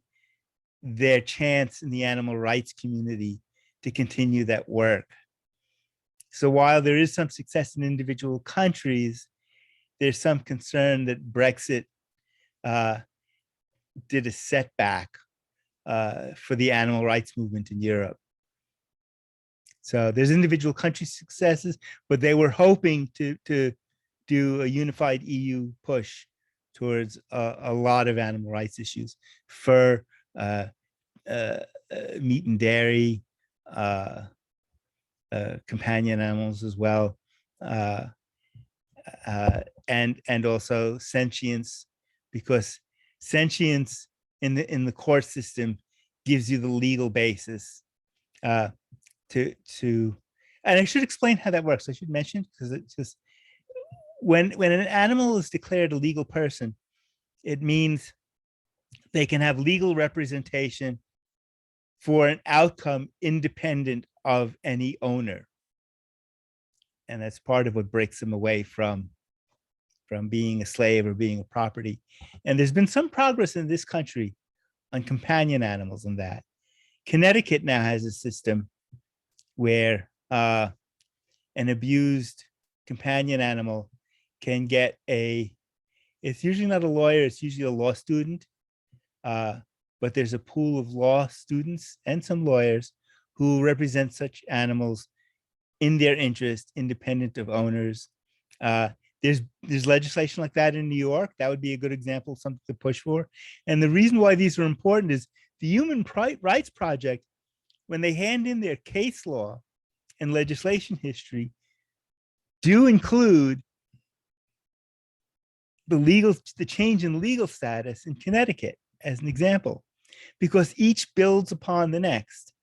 their chance in the animal rights community to continue that work. So while there is some success in individual countries, there's some concern that Brexit did a setback for the animal rights movement in Europe. So there's individual country successes, but they were hoping to do a unified EU push towards a lot of animal rights issues for meat and dairy, companion animals as well, and also sentience, because sentience in the court system gives you the legal basis to and I should explain how that works. I should mention, because it's just when an animal is declared a legal person, it means they can have legal representation for an outcome independent of any owner. And that's part of what breaks them away from being a slave or being a property. And there's been some progress in this country on companion animals and that. Connecticut now has a system where an abused companion animal can get it's usually not a lawyer, it's usually a law student, but there's a pool of law students and some lawyers who represent such animals in their interest, independent of owners. There's legislation like that in New York. That would be a good example of something to push for. And the reason why these are important is the Human Rights Project, when they hand in their case law and legislation history, do include the change in legal status in Connecticut as an example, because each builds upon the next.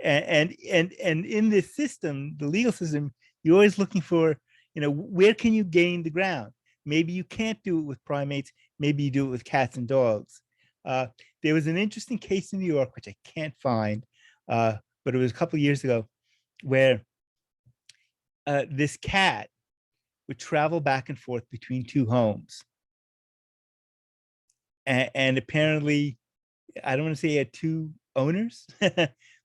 And in this system, the legal system, you're always looking for, where can you gain the ground? Maybe you can't do it with primates. Maybe you do it with cats and dogs. There was an interesting case in New York, which I can't find, but it was a couple of years ago, where this cat would travel back and forth between two homes. And apparently, I don't want to say he had two owners,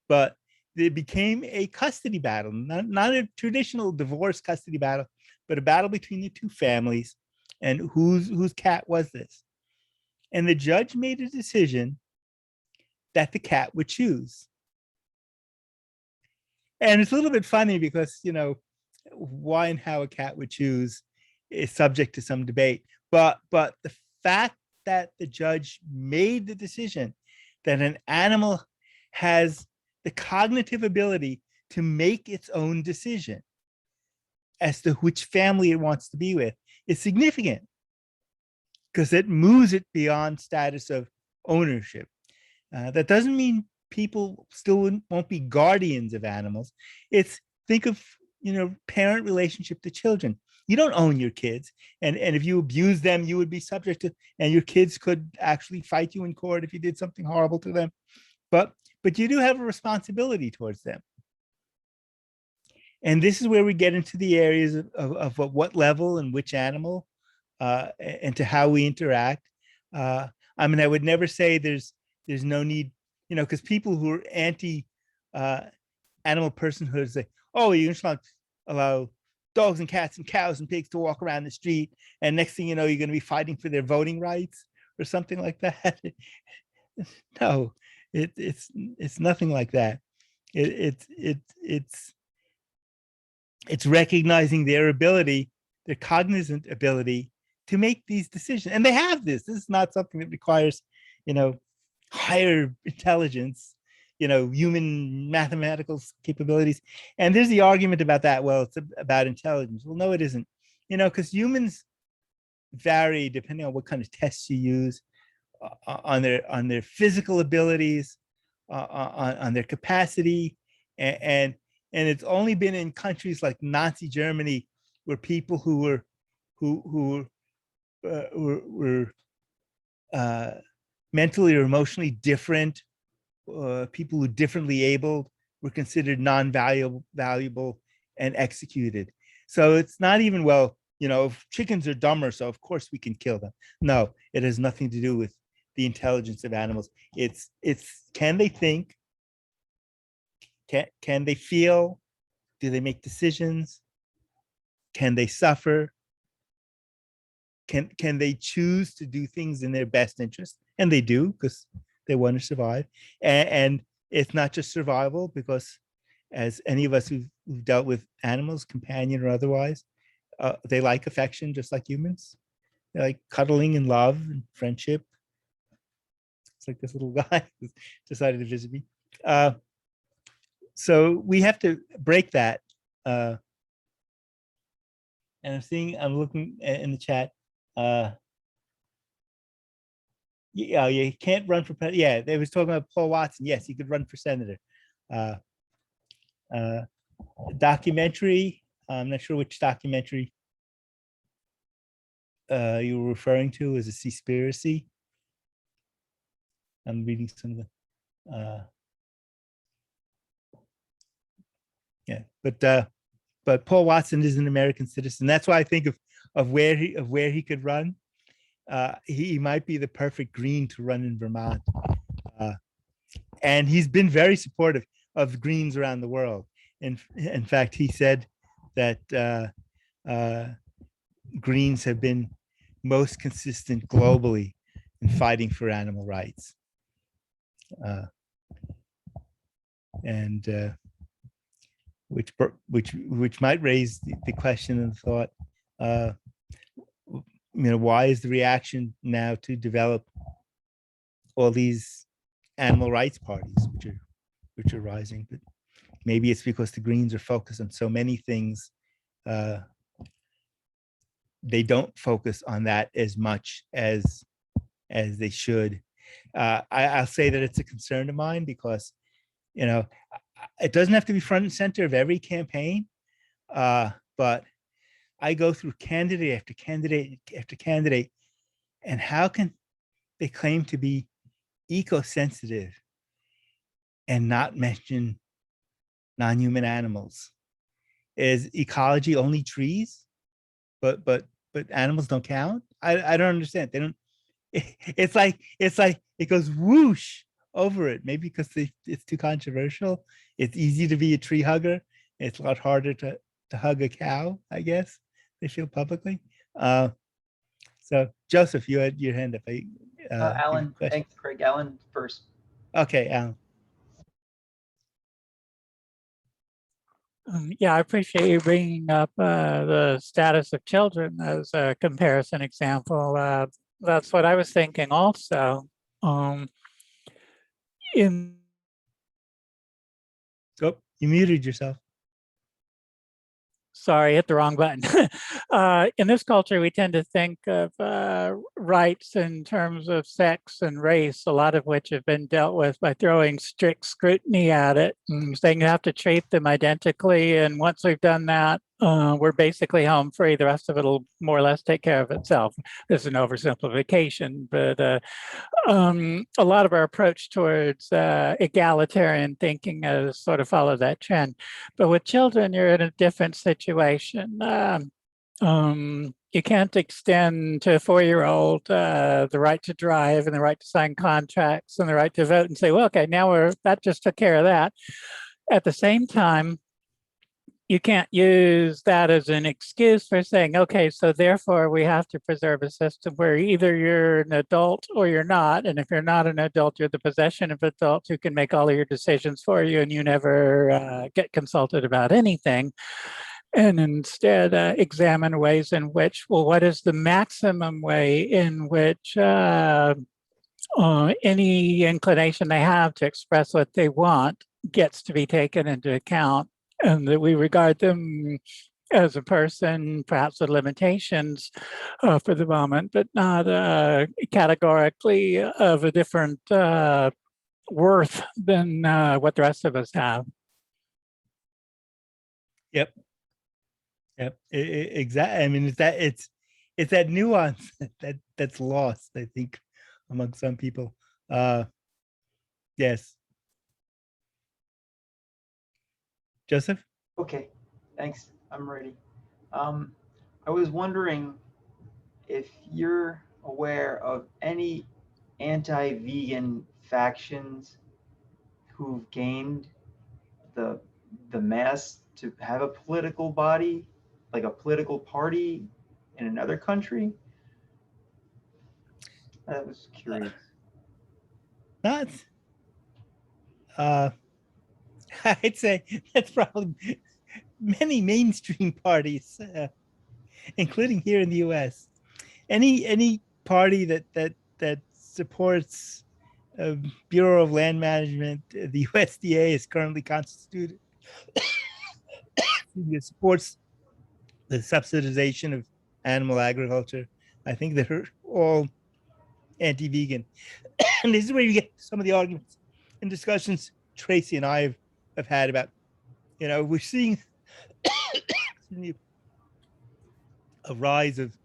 but it became a custody battle, not a traditional divorce custody battle, but a battle between the two families and whose cat was this. And the judge made a decision that the cat would choose. And it's a little bit funny because, why and how a cat would choose is subject to some debate. But the fact that the judge made the decision that an animal has the cognitive ability to make its own decision as to which family it wants to be with is significant, because it moves it beyond status of ownership. That doesn't mean people still won't be guardians of animals. It's, think of, parent relationship to children. You don't own your kids, and if you abuse them, you would be subject to, and your kids could actually fight you in court if you did something horrible to them. But you do have a responsibility towards them. And this is where we get into the areas of what level and which animal, and to how we interact. I mean, I would never say there's no need, because people who are anti animal personhood say, oh, you should allow dogs and cats and cows and pigs to walk around the street, and next thing you know, you're going to be fighting for their voting rights or something like that. No, it's nothing like that. It's recognizing their ability, their cognizant ability to make these decisions, and they have this. This is not something that requires, higher intelligence, human mathematical capabilities. And there's the argument about that. Well, it's about intelligence. Well, no, it isn't. Because humans vary depending on what kind of tests you use, on their physical abilities, on their capacity, and it's only been in countries like Nazi Germany where people who were mentally or emotionally different, people who were differently abled, were considered non-valuable and executed. So it's not even, well, if chickens are dumber, so of course we can kill them. No, it has nothing to do with the intelligence of animals. It's can they think? Can they feel? Do they make decisions? Can they suffer? Can they choose to do things in their best interest? And they do, because they want to survive. And it's not just survival, because as any of us who've dealt with animals, companion or otherwise, they like affection just like humans. They like cuddling and love and friendship. It's like this little guy who decided to visit me. So we have to break that. And I'm looking in the chat. Yeah, you can't run for president. Yeah, they was talking about Paul Watson. Yes, he could run for senator. Documentary. I'm not sure which documentary you were referring to as a Seaspiracy. I'm reading some of the. Yeah, but Paul Watson is an American citizen. That's why I think of where he could run. He might be the perfect Green to run in Vermont. And he's been very supportive of Greens around the world. In fact, he said that Greens have been most consistent globally in fighting for animal rights. And which might raise the question and thought, why is the reaction now to develop all these animal rights parties, which are rising? But maybe it's because the Greens are focused on so many things. They don't focus on that as much as they should. I'll say that it's a concern of mine because, it doesn't have to be front and center of every campaign, but I go through candidate after candidate after candidate, and how can they claim to be eco-sensitive and not mention non-human animals? Is ecology only trees, but animals don't count? I don't understand. They don't. It's like it goes whoosh over it. Maybe because it's too controversial. It's easy to be a tree hugger. It's a lot harder to hug a cow, I guess. They feel publicly. So Joseph, you had your hand up. Alan, thanks, Craig. Alan first. Okay, Alan. Yeah, I appreciate you bringing up the status of children as a comparison example. That's what I was thinking also. Oh, you muted yourself. sorry, hit the wrong button. In this culture, we tend to think of rights in terms of sex and race, a lot of which have been dealt with by throwing strict scrutiny at it and saying you have to treat them identically. And once we've done that, we're basically home free. The rest of it will more or less take care of itself. This is an oversimplification, but a lot of our approach towards egalitarian thinking has sort of followed that trend. But with children, you're in a different situation. You can't extend to a 4-year-old the right to drive and the right to sign contracts and the right to vote and say, well, okay, now that just took care of that. At the same time, you can't use that as an excuse for saying, okay, so therefore we have to preserve a system where either you're an adult or you're not. And if you're not an adult, you're the possession of adults who can make all of your decisions for you and you never get consulted about anything. And instead examine ways in which, well, what is the maximum way in which any inclination they have to express what they want gets to be taken into account, and that we regard them as a person, perhaps with limitations for the moment, but not categorically of a different worth than what the rest of us have. Yep. Exactly. I mean, it's that nuance that's lost, I think, among some people. Yes. Joseph? Okay, thanks. I'm ready. I was wondering if you're aware of any anti-vegan factions who've gained the mass to have a political body, like a political party in another country? I was curious. Not. I'd say that's probably many mainstream parties, including here in the U.S. Any party that supports Bureau of Land Management, the USDA is currently constituted. It supports the subsidization of animal agriculture. I think they're all anti-vegan. And this is where you get some of the arguments and discussions Tracy and I have had about, we're seeing a rise of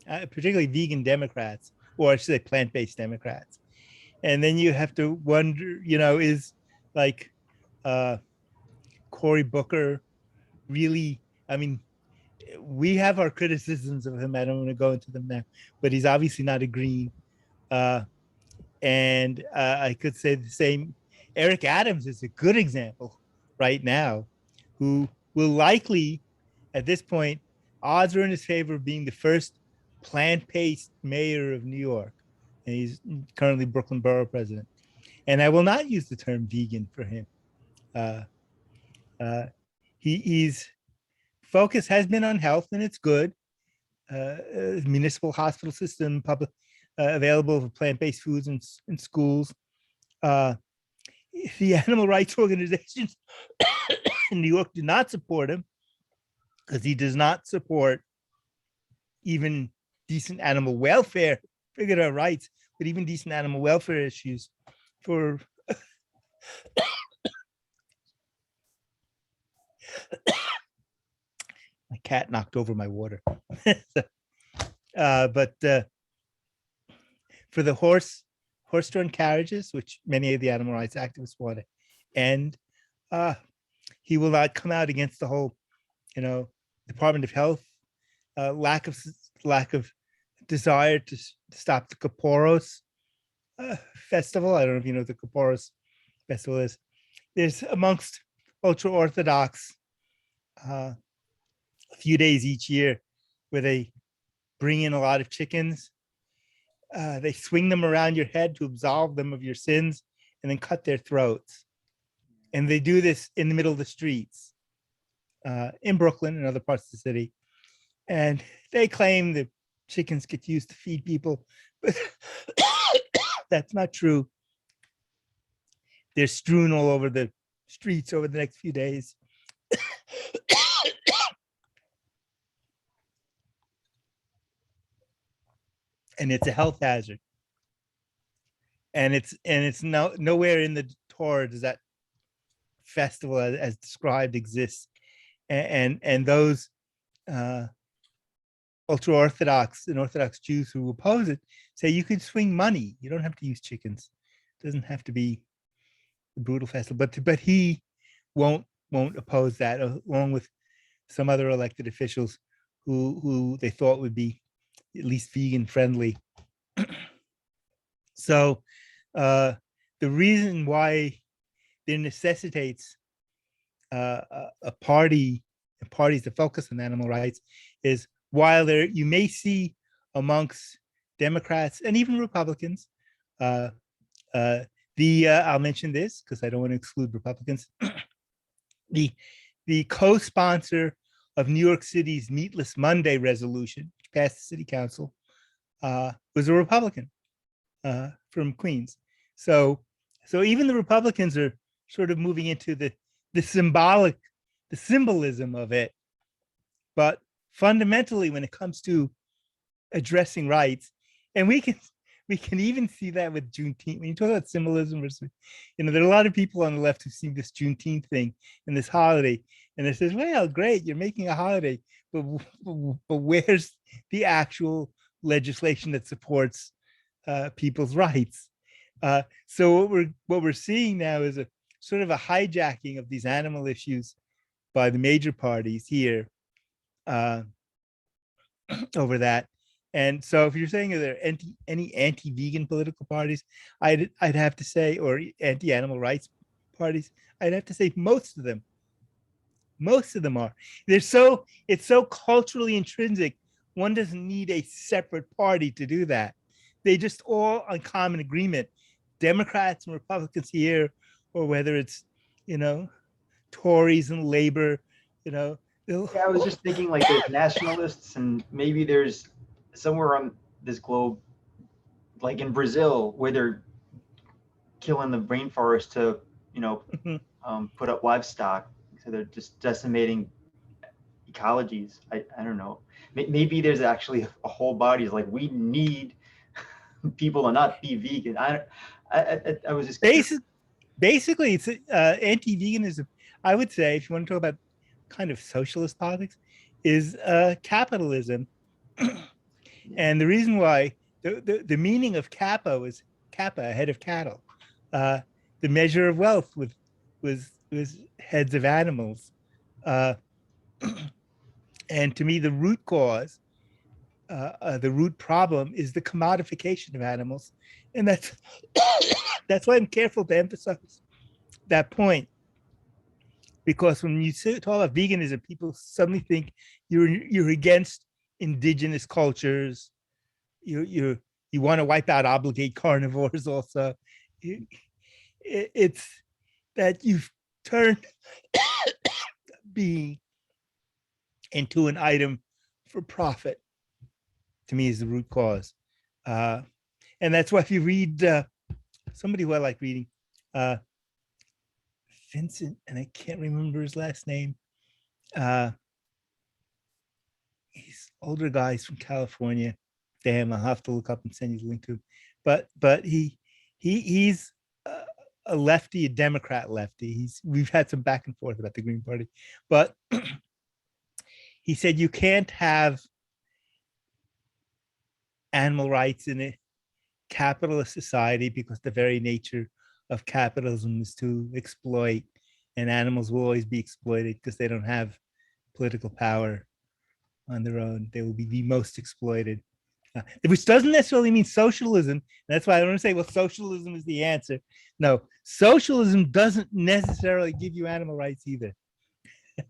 particularly vegan Democrats, or I should say plant-based Democrats. And then you have to wonder, is like Cory Booker really, I mean, we have our criticisms of him. I don't want to go into them now, but he's obviously not a Green. And I could say the same. Eric Adams is a good example right now, who will likely, at this point, odds are in his favor of being the first plant-based mayor of New York. And he's currently Brooklyn Borough president. And I will not use the term vegan for him. He's focus has been on health, and it's good. Municipal hospital system, public available for plant-based foods in schools. The animal rights organizations in New York do not support him because he does not support even decent animal welfare. Forget our rights, but even decent animal welfare issues for my cat knocked over my water. But for the horse-drawn carriages, which many of the animal rights activists want to end, he will not come out against the whole, Department of Health lack of desire to stop the Kaporos festival. I don't know if you know what the Kaporos festival is. There's amongst ultra-Orthodox a few days each year where they bring in a lot of chickens. They swing them around your head to absolve them of your sins and then cut their throats. And they do this in the middle of the streets in Brooklyn and other parts of the city. And they claim that chickens get used to feed people, but that's not true. They're strewn all over the streets over the next few days. and it's a health hazard. And it's nowhere in the Torah does that festival as described exists. And those ultra Orthodox and Orthodox Jews who oppose it say you could swing money. You don't have to use chickens. It doesn't have to be the brutal festival. But he won't oppose that, along with some other elected officials who they thought would be at least vegan friendly. So the reason why there necessitates a parties that focus on animal rights is, while you may see amongst Democrats and even Republicans, I'll mention this because I don't want to exclude Republicans. The co-sponsor of New York City's Meatless Monday resolution, which passed the city council, was a Republican from Queens. So even the Republicans are sort of moving into the symbolism of it. But fundamentally, when it comes to addressing rights, and we can even see that with Juneteenth. When you talk about symbolism versus, there are a lot of people on the left who see this Juneteenth thing and this holiday, and it says, well, great, you're making a holiday, but where's the actual legislation that supports people's rights? So what we're seeing now is a sort of a hijacking of these animal issues by the major parties here over that. And so if you're saying are there any anti-vegan political parties, I'd have to say, or anti-animal rights parties, I'd have to say most of them are. It's so culturally intrinsic, one doesn't need a separate party to do that. They just all on common agreement, Democrats and Republicans here, or whether it's, Tories and Labor, Yeah, I was just thinking like there's nationalists, and maybe there's somewhere on this globe, like in Brazil, where they're killing the rainforest to, put up livestock. So they're just decimating ecologies. I don't know. Maybe there's actually a whole body is like, we need people to not be vegan. I was just basically it's anti-veganism. I would say, if you want to talk about kind of socialist politics, is capitalism. And the reason why the meaning of capo is kappa, head of cattle. The measure of wealth was heads of animals. And to me, the root cause, the root problem, is the commodification of animals, and that's why I'm careful to emphasize that point. Because when you talk about veganism, people suddenly think you're against indigenous cultures. You want to wipe out obligate carnivores also. It's that you've turned being into an item for profit, to me, is the root cause. And that's why if you read somebody who I like reading, Vincent, and I can't remember his last name. He's older guy, he's from California. Damn, I'll have to look up and send you the link to him. But he's a lefty, a Democrat lefty. We've had some back and forth about the Green Party, but he said you can't have animal rights in a capitalist society because the very nature of capitalism is to exploit, and animals will always be exploited because they don't have political power on their own. They will be the most exploited, which doesn't necessarily mean socialism. That's why I don't want to say, well, socialism is the answer. No, socialism doesn't necessarily give you animal rights either.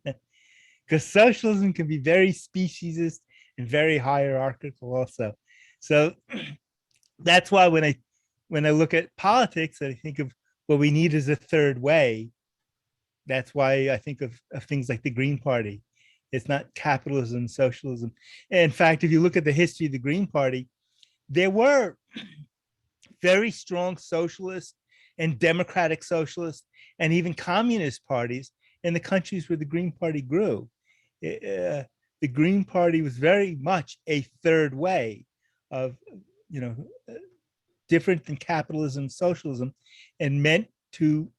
Because socialism can be very speciesist and very hierarchical also. So that's why when I look at politics, I think of what we need is a third way. That's why I think of things like the Green Party. It's not capitalism, socialism. In fact, if you look at the history of the Green Party, there were very strong socialist and democratic socialist and even communist parties in the countries where the Green Party grew. The Green Party was very much a third way of different than capitalism, socialism, and meant to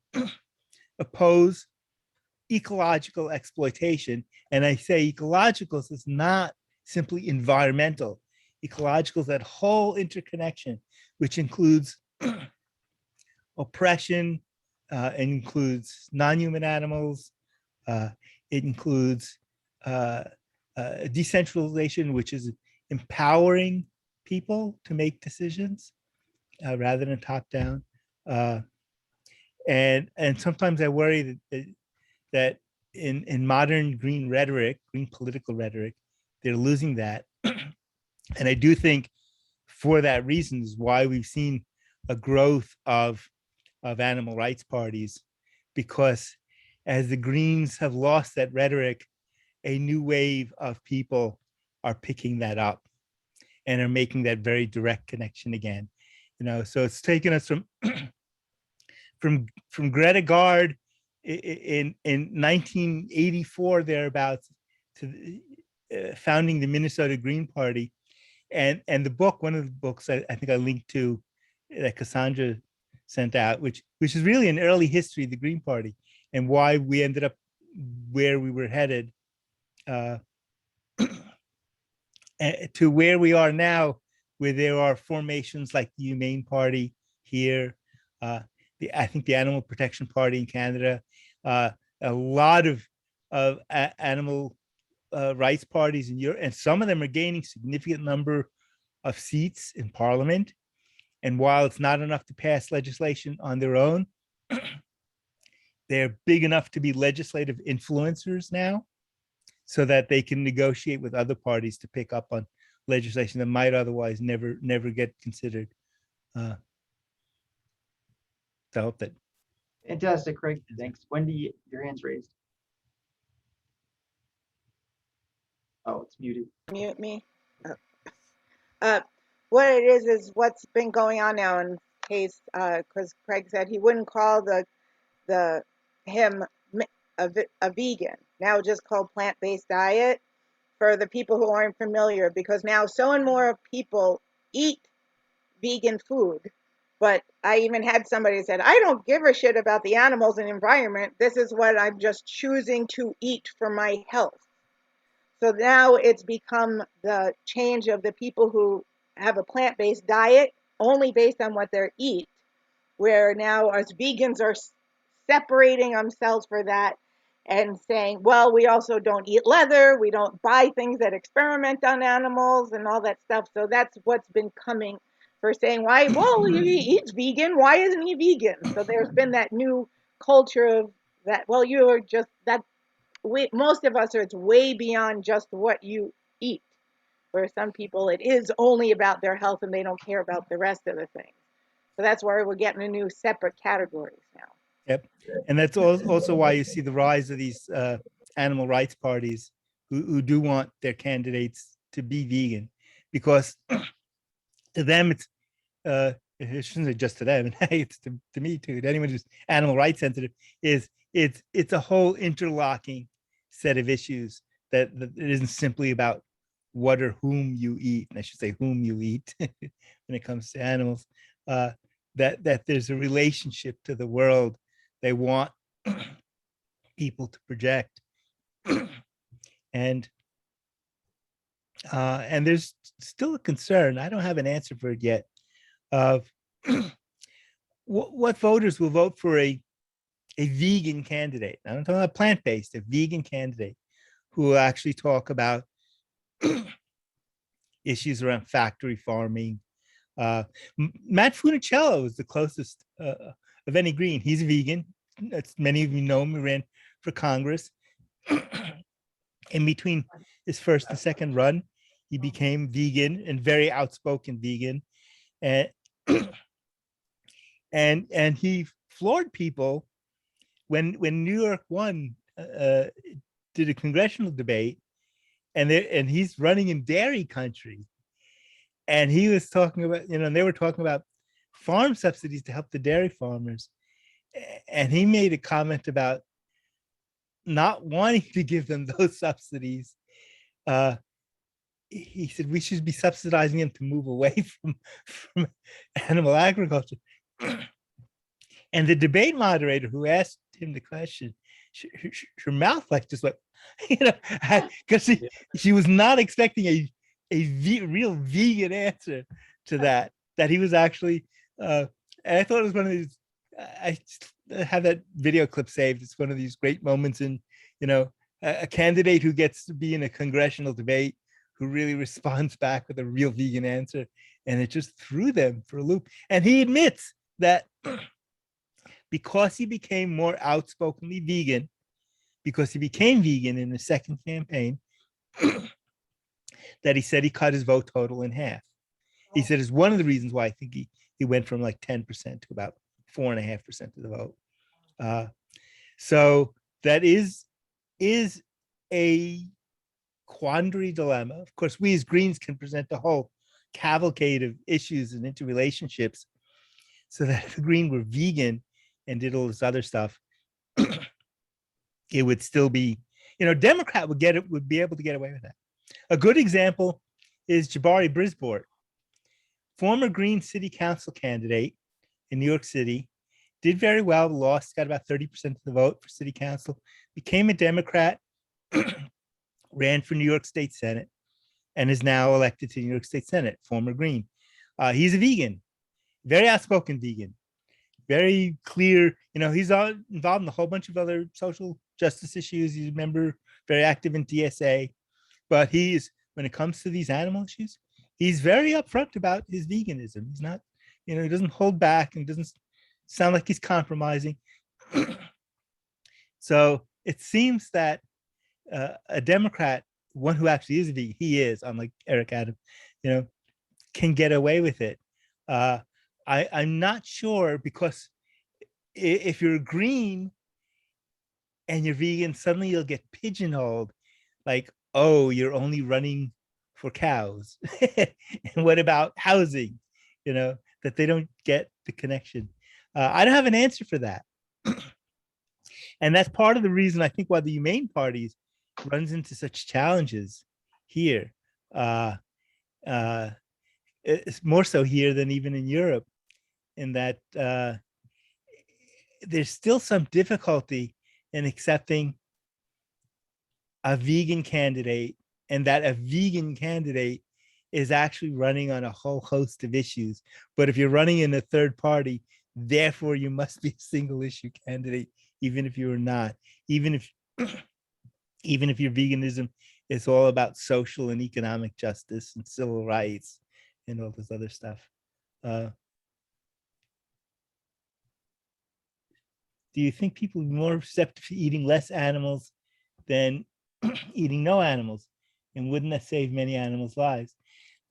oppose ecological exploitation. And I say ecological is not simply environmental. Ecological is that whole interconnection, which includes oppression, it includes non-human animals, it includes decentralization, which is empowering people to make decisions rather than top down. And sometimes I worry that in modern green rhetoric, green political rhetoric, they're losing that. And I do think for that reason is why we've seen a growth of animal rights parties, because as the Greens have lost that rhetoric, a new wave of people are picking that up and are making that very direct connection again. So it's taken us from Greta Gaard in 1984 thereabouts to founding the Minnesota Green Party, and the book, one of the books I think I linked to that Cassandra sent out, which is really an early history of the Green Party and why we ended up where we were headed to where we are now, where there are formations like the Humane Party here, I think the Animal Protection Party in Canada, a lot of animal rights parties in Europe, and some of them are gaining significant number of seats in Parliament. And while it's not enough to pass legislation on their own, they're big enough to be legislative influencers now, so that they can negotiate with other parties to pick up on legislation that might otherwise never get considered. So I hope that. Fantastic, Craig. Thanks. Wendy, your hand's raised. Oh, it's muted. Mute me. What it is what's been going on now in case, because Craig said he wouldn't call him a vegan. Now just called plant-based diet for the people who aren't familiar, because now so and more people eat vegan food. But I even had somebody said, I don't give a shit about the animals and environment. This is what I'm just choosing to eat for my health. So now it's become the change of the people who have a plant-based diet only based on what they eat, where now us vegans are separating themselves for that and saying, well, we also don't eat leather, we don't buy things that experiment on animals and all that stuff. So that's what's been coming for saying, why, well, he eats vegan, why isn't he vegan? So there's been that new culture of that, well, you are just that. Most of us are, it's way beyond just what you eat, where some people it is only about their health and they don't care about the rest of the things. So that's why we're getting a new separate categories now. Yep. And that's also why you see the rise of these animal rights parties who do want their candidates to be vegan, because to them it's it shouldn't say just to them, it's to me too, to anyone who's animal rights sensitive, it's a whole interlocking set of issues that it isn't simply about what or whom you eat, and I should say whom you eat when it comes to animals, that there's a relationship to the world they want people to project. And there's still a concern, I don't have an answer for it yet, of what voters will vote for a vegan candidate. I'm not talking about plant-based, a vegan candidate who will actually talk about issues around factory farming. Matt Funicello is the closest of any green. He's a vegan. As many of you know him, he ran for Congress. In between his first and second run, he became vegan and very outspoken vegan. And he floored people when New York won, did a congressional debate, and he's running in dairy country, and he was talking about, and they were talking about farm subsidies to help the dairy farmers, and he made a comment about not wanting to give them those subsidies he said we should be subsidizing him to move away from animal agriculture. And the debate moderator who asked him the question, her mouth like just went, because she was not expecting a real vegan answer to that he was actually, and I thought it was one of these, I have that video clip saved. It's one of these great moments in, a candidate who gets to be in a congressional debate who really responds back with a real vegan answer, and it just threw them for a loop. And he admits that because he became more outspokenly vegan, because he became vegan in the second campaign, that he said he cut his vote total in half. He said it's one of the reasons why I think he went from like 10% to about 4.5% of the vote. So that is a quandary dilemma. Of course, we as Greens can present the whole cavalcade of issues and interrelationships, so that if the Green were vegan and did all this other stuff, it would still be, Democrat would be able to get away with that. A good example is Jabari Brisbois, former Green city council candidate in New York City, did very well, lost, got about 30% of the vote for city council, became a Democrat, ran for New York State Senate, and is now elected to New York State Senate, former Green. He's a vegan, very outspoken vegan, very clear. He's involved in a whole bunch of other social justice issues. He's a member, very active in DSA, but when it comes to these animal issues, he's very upfront about his veganism. He's not, he doesn't hold back and doesn't sound like he's compromising. So it seems that a Democrat, one who actually is a vegan, he is, unlike Eric Adams, can get away with it. I'm not sure, because if you're Green and you're vegan, suddenly you'll get pigeonholed, like, oh, you're only running for cows. And what about housing? That they don't get the connection. I don't have an answer for that. And that's part of the reason I think why the Humane Parties runs into such challenges here. It's more so here than even in Europe, in that there's still some difficulty in accepting a vegan candidate, and that a vegan candidate is actually running on a whole host of issues. But if you're running in a third party, therefore you must be a single issue candidate, even if you're not, even if your veganism is all about social and economic justice and civil rights and all this other stuff. Do you think people are more receptive to eating less animals than eating no animals? And wouldn't that save many animals' lives?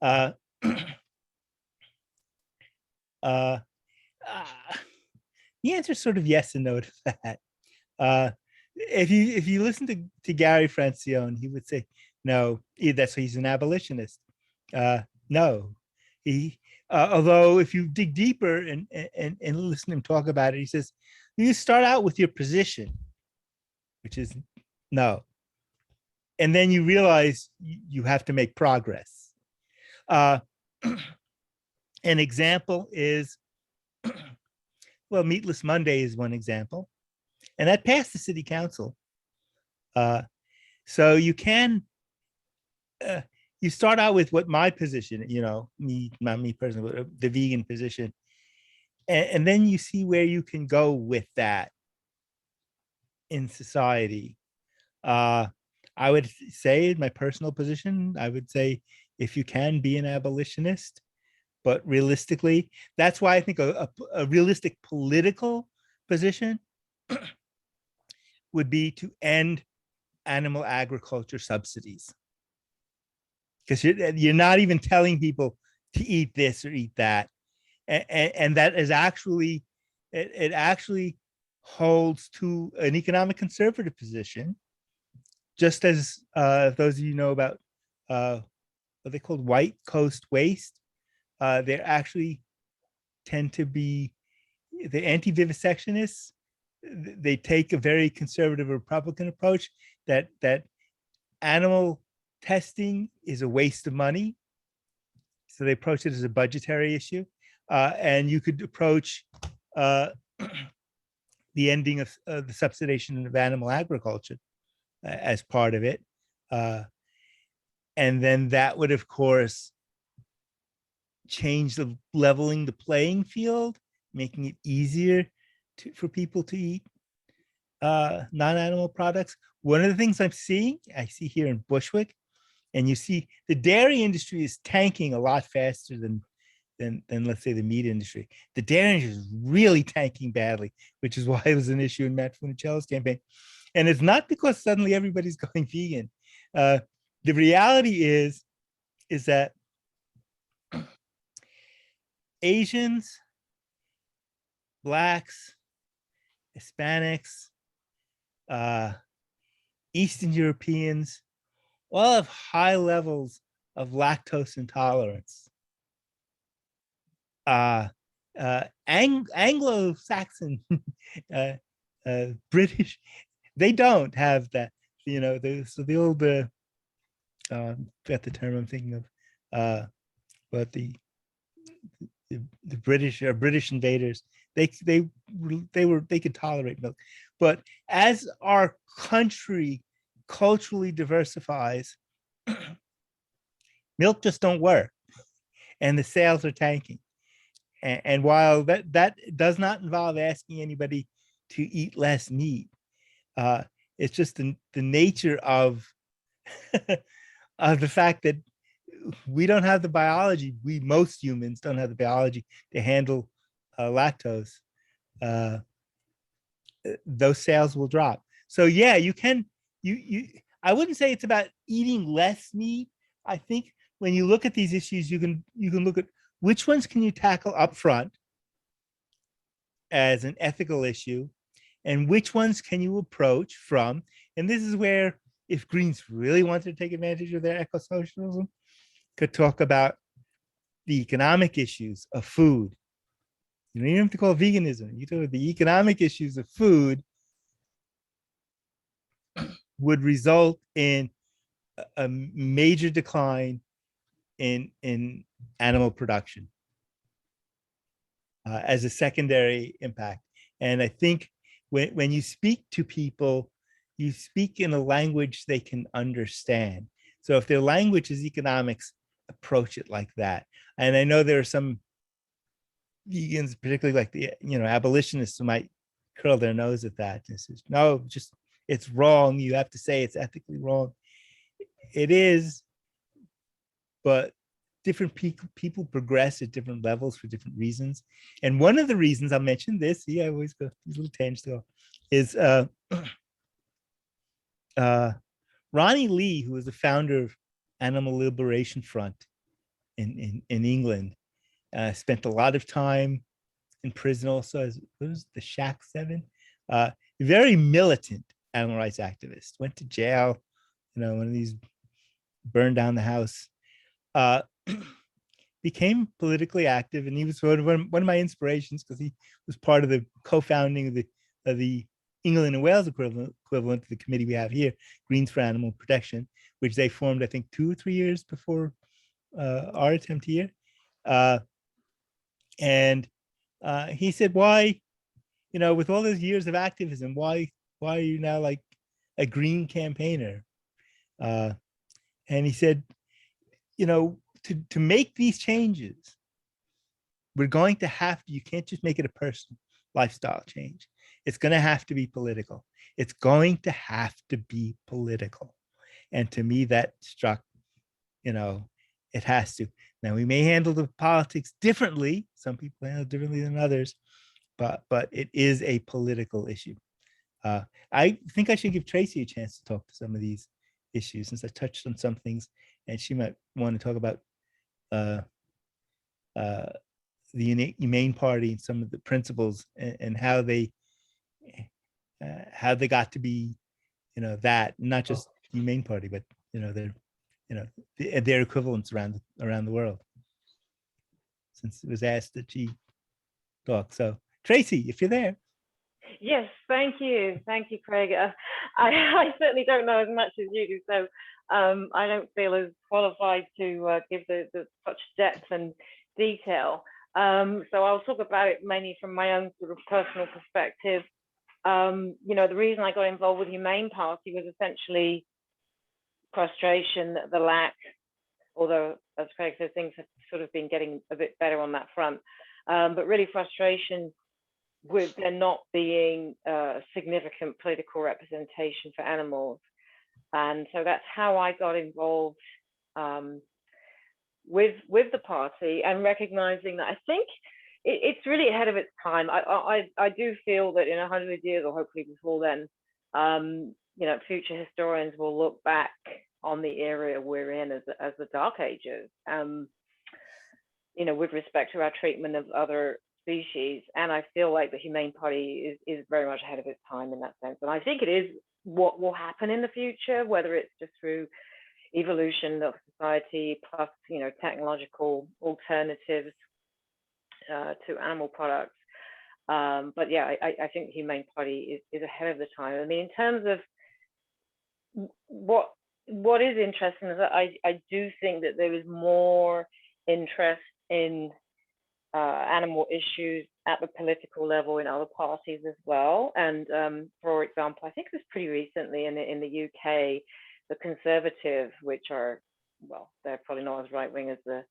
The answer is sort of yes and no to that. If you listen to Gary Francione, he would say no. That's why he's an abolitionist. No, although if you dig deeper and listen to him talk about it, he says you start out with your position, which is no, and then you realize you have to make progress. An example is, well, Meatless Monday is one example, and that passed the city council. So you can, you start out with what my position, not me personally, the vegan position, and then you see where you can go with that in society. I would say, in my personal position, I would say, if you can, be an abolitionist, but realistically, that's why I think a realistic political position would be to end animal agriculture subsidies, because you're not even telling people to eat this or eat that, and that is actually, it actually holds to an economic conservative position, just as those of you know about what they called white coast waste. They actually tend to be the anti-vivisectionists. They take a very conservative Republican approach that animal testing is a waste of money. So they approach it as a budgetary issue. And you could approach the ending of the subsidization of animal agriculture as part of it. And then that would, of course, change the leveling the playing field, making it easier for people to eat non-animal products. One of the things I see here in Bushwick, and you see the dairy industry is tanking a lot faster than let's say the meat industry. The dairy industry is really tanking badly, which is why it was an issue in Matt Funicello's campaign. And it's not because suddenly everybody's going vegan. The reality is that Asians, Blacks, Hispanics, Eastern Europeans all have high levels of lactose intolerance. Anglo-Saxon, British, they don't have that. You know, so the old, forget the term I'm thinking of, but the British or British invaders, they could tolerate milk, but as our country culturally diversifies, milk just don't work, and the sales are tanking. And while that does not involve asking anybody to eat less meat, it's just the nature of of the fact that we don't have the biology. Most humans don't have the biology to handle lactose. Those sales will drop. So yeah, you can. I wouldn't say it's about eating less meat. I think when you look at these issues, you can look at which ones can you tackle up front as an ethical issue, and which ones can you approach from. And this is where, if Greens really wanted to take advantage of their eco-socialism, could talk about the economic issues of food. You don't even have to call it veganism. You talk about the economic issues of food would result in a major decline in animal production as a secondary impact. And I think when you speak to people, you speak in a language they can understand. So if their language is economics, approach it like that. And I know there are some vegans, particularly like the abolitionists, who might curl their nose at that. And says, no, just it's wrong. You have to say it's ethically wrong. It is, but different people progress at different levels for different reasons. And one of the reasons, I'll mention this, I always go these little tangents, is Ronnie Lee, who was the founder of Animal Liberation Front in England, spent a lot of time in prison also as what was the Shack 7, very militant animal rights activist, went to jail, one of these burned down the house, became politically active, and he was one of my inspirations because he was part of the co-founding of the England and Wales equivalent to the committee we have here, Greens for Animal Protection, which they formed, I think, 2 or 3 years before our attempt here. And he said, why, with all those years of activism, why are you now like a green campaigner? And he said, to make these changes, we're going to have to, you can't just make it a personal lifestyle change. It's going to have to be political. It's going to have to be political. And to me, that struck, it has to. Now, we may handle the politics differently. Some people handle it differently than others, but it is a political issue. I think I should give Tracy a chance to talk to some of these issues, since I touched on some things, and she might want to talk about the Humane Party and some of the principles and how they got to be, that, not just the Humane Party, but their equivalents around the world. Since it was asked that she talk. So Tracy, if you're there. Yes, thank you, Craig. I certainly don't know as much as you do, so I don't feel as qualified to give the such depth and detail. So I'll talk about it mainly from my own sort of personal perspective. You know, the reason I got involved with Humane Party was essentially frustration, the lack, although as Craig said, things have sort of been getting a bit better on that front, but really frustration with there not being significant political representation for animals. And so that's how I got involved with the party, and recognizing that I think it's really ahead of its time. I do feel that in 100 years, or hopefully before then, you know, future historians will look back on the era we're in as the Dark Ages, you know, with respect to our treatment of other species. And I feel like the Humane Party is very much ahead of its time in that sense. And I think it is what will happen in the future, whether it's just through evolution of society plus, you know, technological alternatives to animal products. But yeah, I think the Humane Party is ahead of the time. I mean, in terms of what is interesting is that I do think that there is more interest in animal issues at the political level in other parties as well. And for example, I think it was pretty recently in the UK, the Conservative, which are, well, they're probably not as right wing as the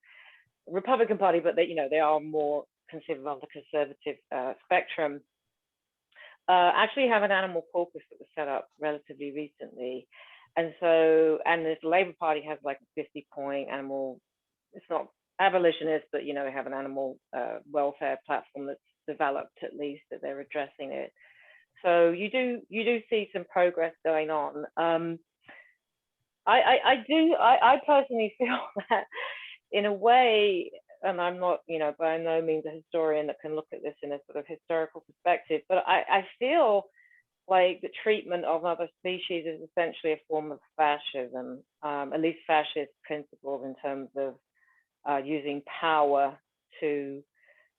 Republican Party, but they, you know, they are more considered on the conservative spectrum, actually have an animal caucus that was set up relatively recently. And so, and the Labour Party has like a 50-point animal, it's not abolitionist, but, you know, they have an animal welfare platform that's developed, at least, that they're addressing it. So you do see some progress going on. I personally feel that in a way, and I'm not, you know, by no means a historian that can look at this in a sort of historical perspective, but I feel like the treatment of other species is essentially a form of fascism, at least fascist principles in terms of using power to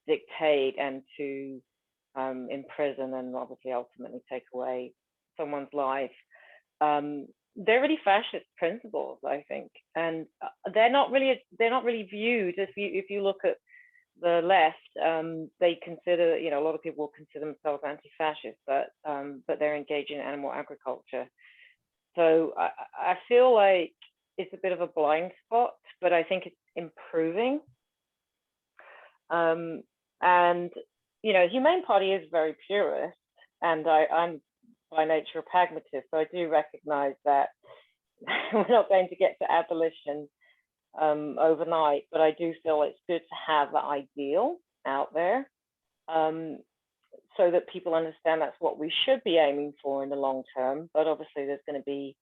dictate and to imprison and obviously ultimately take away someone's life. They're really fascist principles, I think, and they're not really viewed. If you look at the left, they consider, you know, a lot of people will consider themselves anti-fascist, but they're engaging in animal agriculture. So I feel like it's a bit of a blind spot, but I think it's improving. And you know, Humane Party is very purist, and I'm by nature a pragmatist, so I do recognize that we're not going to get to abolition overnight, but I do feel it's good to have that ideal out there, so that people understand that's what we should be aiming for in the long term. But obviously there's going to be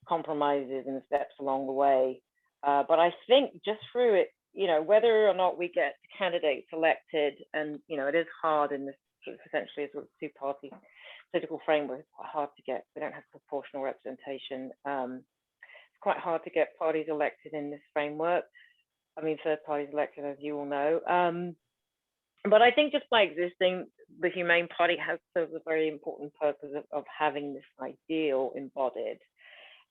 compromises and steps along the way. But I think just through it, you know, whether or not we get candidates elected, and, you know, it is hard in this sort of essentially a sort of two-party political framework, it's quite hard to get, we don't have proportional representation. It's quite hard to get parties elected in this framework. I mean, third parties elected, as you all know. But I think just by existing, the Humane Party has served a very important purpose of having this ideal embodied.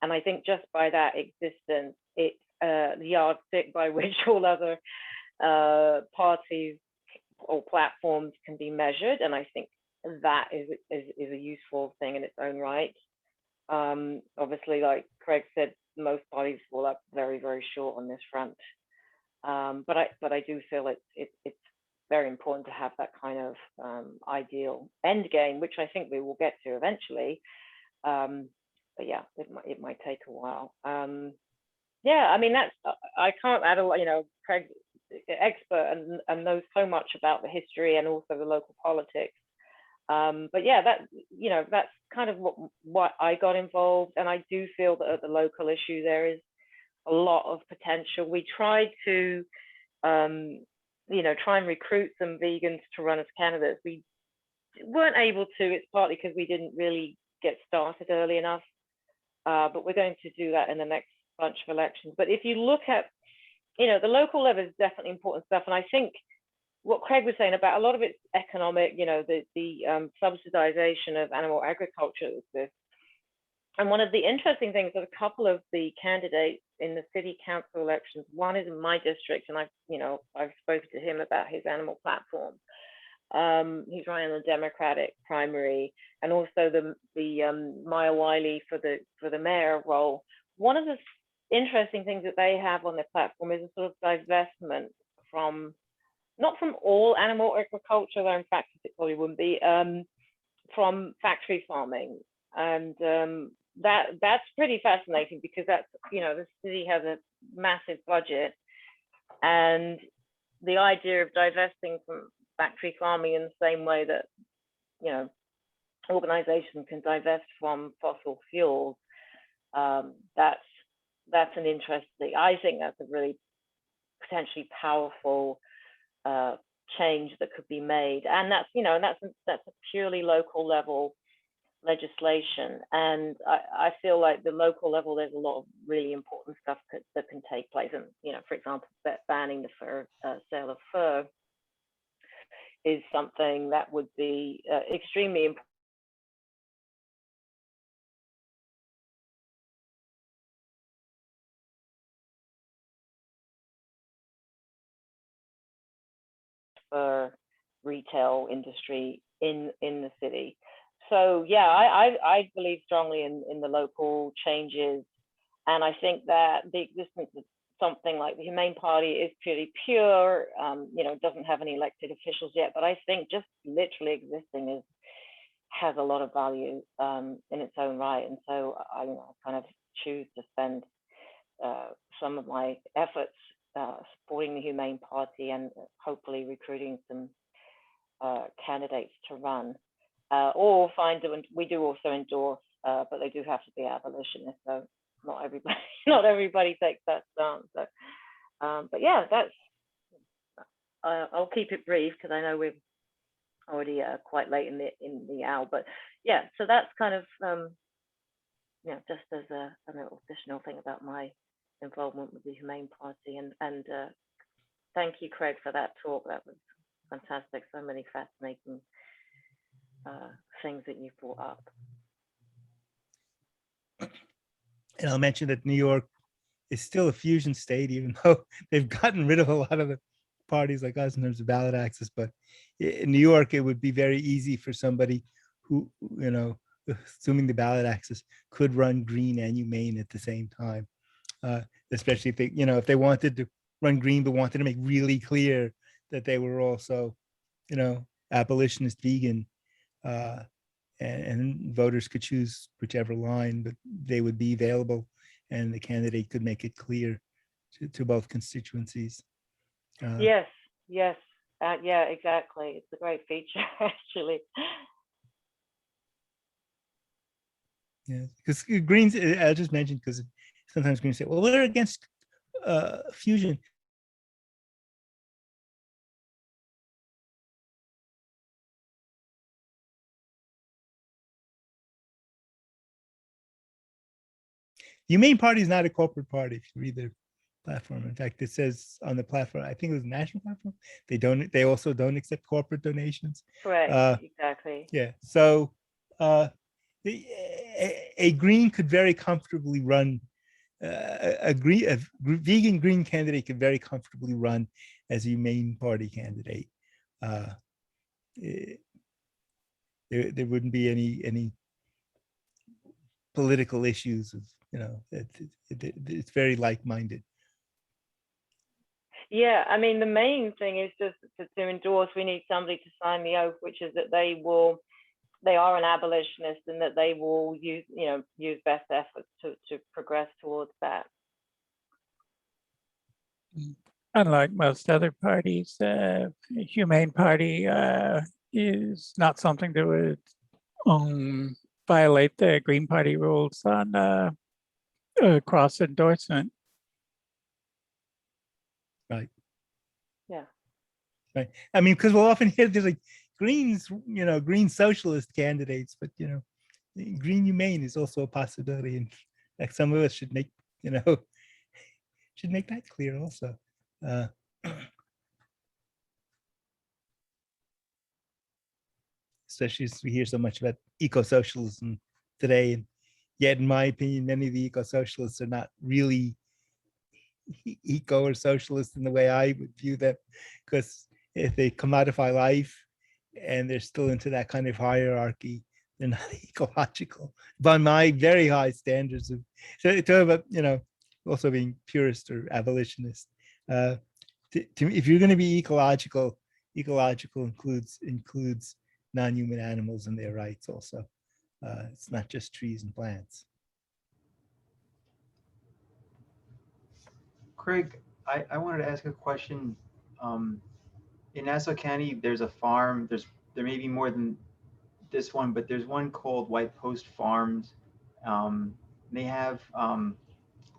And I think just by that existence, it's the yardstick by which all other parties or platforms can be measured. And I think that is a useful thing in its own right. Obviously, like Craig said, most parties fall up very, very short on this front. But I do feel it's very important to have that kind of ideal end game, which I think we will get to eventually. But yeah, it might take a while. Yeah, I mean, that's, I can't add a lot, you know, Craig's expert and knows so much about the history and also the local politics. But yeah, that, you know, that's kind of what I got involved. And I do feel that at the local issue, there is a lot of potential. We tried to, you know, try and recruit some vegans to run as candidates. We weren't able to. It's partly because we didn't really get started early enough. But we're going to do that in the next bunch of elections. But if you look at, you know, the local level is definitely important stuff. And I think what Craig was saying about a lot of it's economic, you know, the subsidization of animal agriculture exists. And one of the interesting things that a couple of the candidates in the city council elections, one is in my district, and I've spoken to him about his animal platform. He's running the Democratic primary, and also the Maya Wiley for the mayor role. One of the interesting things that they have on their platform is a sort of divestment from, not from all animal agriculture, though in fact it probably wouldn't be, from factory farming. And that's pretty fascinating, because that's, you know, the city has a massive budget, and the idea of divesting from factory farming in the same way that, you know, organizations can divest from fossil fuels, that's an interesting, I think that's a really potentially powerful change that could be made. And that's, you know, that's a purely local level legislation. And I feel like the local level, there's a lot of really important stuff that can take place. And, you know, for example, banning the sale of fur is something that would be extremely important for retail industry in the city. So yeah, I believe strongly in the local changes, and I think that the existence of something like the Humane Party is purely pure. You know, it doesn't have any elected officials yet, but I think just literally existing has a lot of value in its own right. And so I kind of choose to spend some of my efforts supporting the Humane Party and hopefully recruiting some candidates to run, or we do also endorse, but they do have to be abolitionists. So not everybody takes that stance. So, but yeah, that's. I'll keep it brief because I know we're already quite late in the hour. But yeah, so that's kind of just as a little additional thing about my involvement with the Humane Party, and thank you, Craig, for that talk. That was fantastic. So many fascinating things that you brought up. And I'll mention that New York is still a fusion state, even though they've gotten rid of a lot of the parties like us in terms of ballot access. But in New York, it would be very easy for somebody who, you know, assuming the ballot access, could run Green and Humane at the same time. Especially if they, you know, if they wanted to run Green but wanted to make really clear that they were also, you know, abolitionist, vegan, and voters could choose whichever line, but they would be available, and the candidate could make it clear to both constituencies. Yes, yeah, exactly. It's a great feature, actually. Yeah, because Greens, I just mentioned, because sometimes Greens say, well, we're against fusion. Humane Party is not a corporate party. If you read their platform, in fact, it says on the platform, I think it was a national platform, they also don't accept corporate donations. Correct, exactly. Yeah, so a Green could very comfortably run, a vegan Green candidate could very comfortably run as a Humane Party candidate. There wouldn't be any political issues of, you know, it's very like-minded. Yeah, I mean, the main thing is just to endorse, we need somebody to sign the oath, which is that they are an abolitionist and that they will use best efforts to progress towards that. Unlike most other parties, Humane Party is not something that would violate the Green Party rules on cross endorsement. Right. Yeah. Right. I mean, because we'll often hear there's like Greens, you know, Green socialist candidates, but, you know, Green Humane is also a possibility, and like some of us should make, you know, should make that clear also. especially as we hear so much about eco-socialism today. And yet, in my opinion, many of the eco-socialists are not really eco or socialist in the way I would view them, because if they commodify life and they're still into that kind of hierarchy, they're not ecological by my very high standards of, so talk about, you know, also being purist or abolitionist. To me, if you're going to be ecological includes non-human animals and their rights also. It's not just trees and plants. Craig, I wanted to ask a question. In Nassau County, there's a farm. There may be more than this one, but there's one called White Post Farms. They have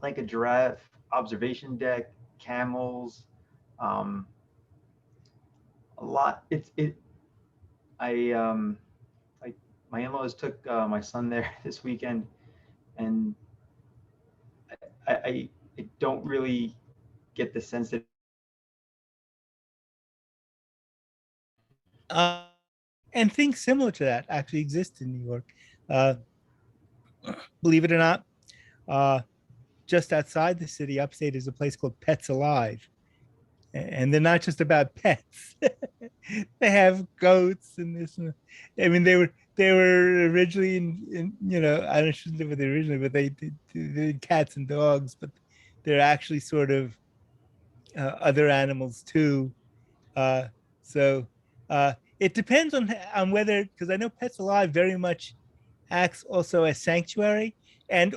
like a giraffe observation deck, camels, a lot. Like my in-laws took my son there this weekend, and I don't really get the sense that. And things similar to that actually exist in New York. Believe it or not, just outside the city, upstate, is a place called Pets Alive. And they're not just about pets. They have goats and this. And, I mean, they were originally in you know, I don't shouldn't live with it originally, but they did cats and dogs, but they're actually sort of other animals too. So it depends on whether, because I know Pets Alive very much acts also as sanctuary and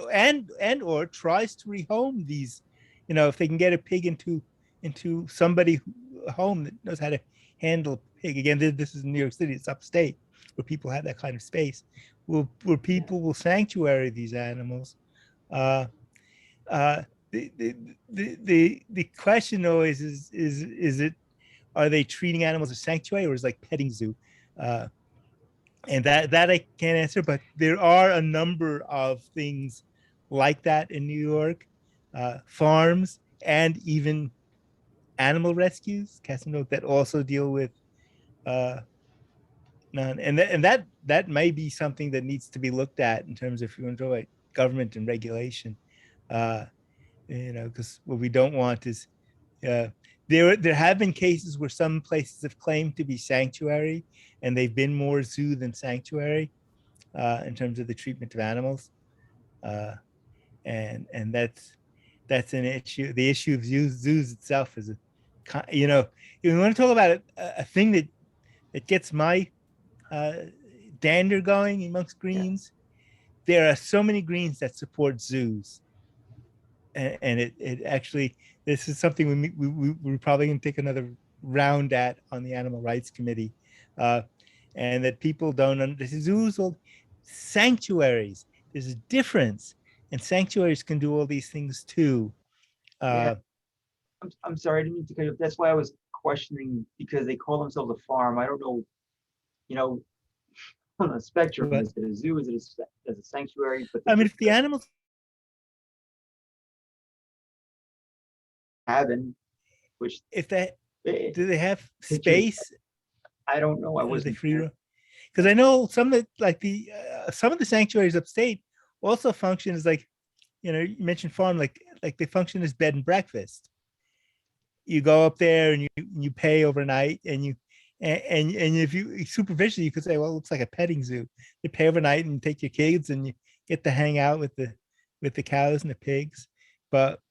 or tries to rehome these, you know, if they can get a pig into somebody a home that knows how to handle a pig. Again, this is in New York City, it's upstate, where people have that kind of space, where people will sanctuary these animals. The question always is it, are they treating animals as sanctuary, or is it like petting zoo? And that I can't answer, but there are a number of things like that in New York, farms and even animal rescues, that also deal with none. And that may be something that needs to be looked at in terms of, if you enjoy government and regulation, you know, because what we don't want is there have been cases where some places have claimed to be sanctuary, and they've been more zoo than sanctuary in terms of the treatment of animals, and that's an issue. The issue of zoos itself is you know, if you want to talk about a thing that gets my dander going amongst Greens, there are so many Greens that support zoos, and it actually, this is something we're probably going to take another round at on the Animal Rights Committee, and that people don't understand. Zoos are sanctuaries. There's a difference, and sanctuaries can do all these things too. Yeah. I'm sorry, I didn't mean to cut you off. That's why I was questioning, because they call themselves a farm. I don't know, you know, on the spectrum, But, is it a zoo? Is it as a sanctuary? But I mean, if the animals having, which if they it, do they have space? I don't know. I Are they wasn't free? there. Because I know some of the, like the some of the sanctuaries upstate also function as, like, you know, you mentioned farm, like they function as bed and breakfast. You go up there and you pay overnight, and you and if you superficially, you could say, well, it looks like a petting zoo. You pay overnight and take your kids, and you get to hang out with the cows and the pigs. But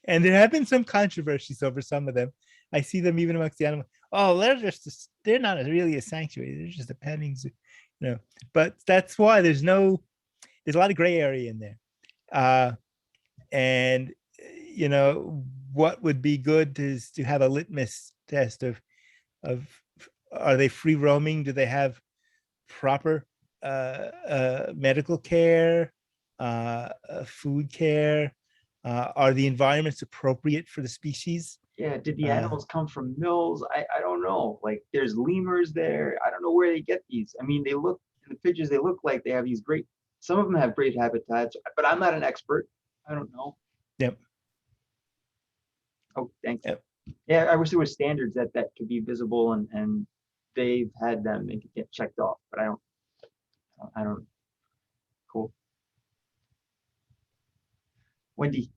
and there have been some controversies over some of them. I see them even amongst the animals. Oh, they're not really a sanctuary. They're just a petting zoo, you know. But that's why there's a lot of gray area in there. And you know, what would be good is to have a litmus test of are they free roaming? Do they have proper medical care, food care? Are the environments appropriate for the species? Yeah, did the animals come from mills? I don't know. Like, there's lemurs there. I don't know where they get these. I mean, they look, in the pictures, they look like they have these great, some of them have great habitats, but I'm not an expert. I don't know. Yep. Oh, thank you. Yep. Yeah, I wish there were standards that could be visible and they've had them and get checked off, but I don't. Cool. Wendy.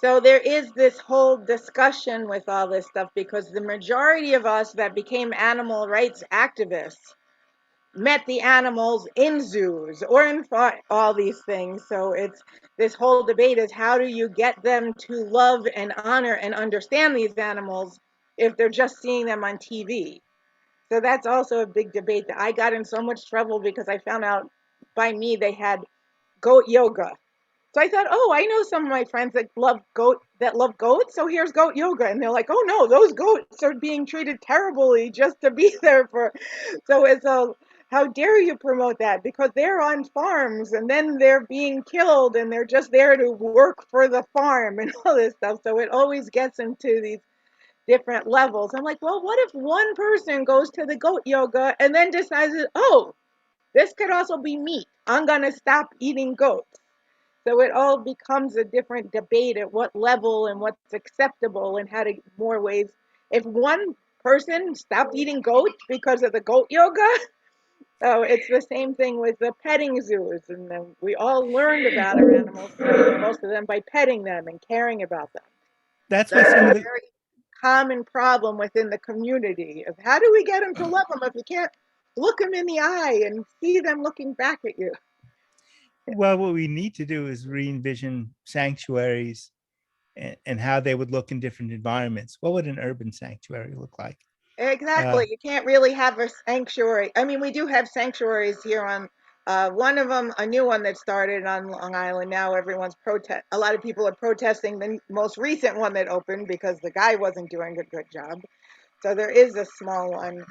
So there is this whole discussion with all this stuff because the majority of us that became animal rights activists met the animals in zoos or in all these things. So it's this whole debate is how do you get them to love and honor and understand these animals if they're just seeing them on TV? So that's also a big debate that I got in so much trouble because I found out by me they had goat yoga. So I thought, oh, I know some of my friends that love goats. So here's goat yoga, and they're like, oh no, those goats are being treated terribly just to be there for. So it's a how dare you promote that because they're on farms and then they're being killed and they're just there to work for the farm and all this stuff. So it always gets into these different levels. I'm like, well, what if one person goes to the goat yoga and then decides, oh, this could also be meat. I'm gonna stop eating goats. So it all becomes a different debate at what level and what's acceptable and how to more ways. If one person stopped eating goats because of the goat yoga, oh, it's the same thing with the petting zoos. And then we all learned about our animals, most of them by petting them and caring about them. That's So why it's some a of the very common problem within the community of how do we get them to love them if you can't look them in the eye and see them looking back at you? well, what we need to do is re-envision sanctuaries and how they would look in different environments. What would an urban sanctuary look like? Exactly. You can't really have a sanctuary. I mean, we do have sanctuaries here on one of them, a new one that started on Long Island. Now everyone's protest. A lot of people are protesting the most recent one that opened because the guy wasn't doing a good job. So there is a small one.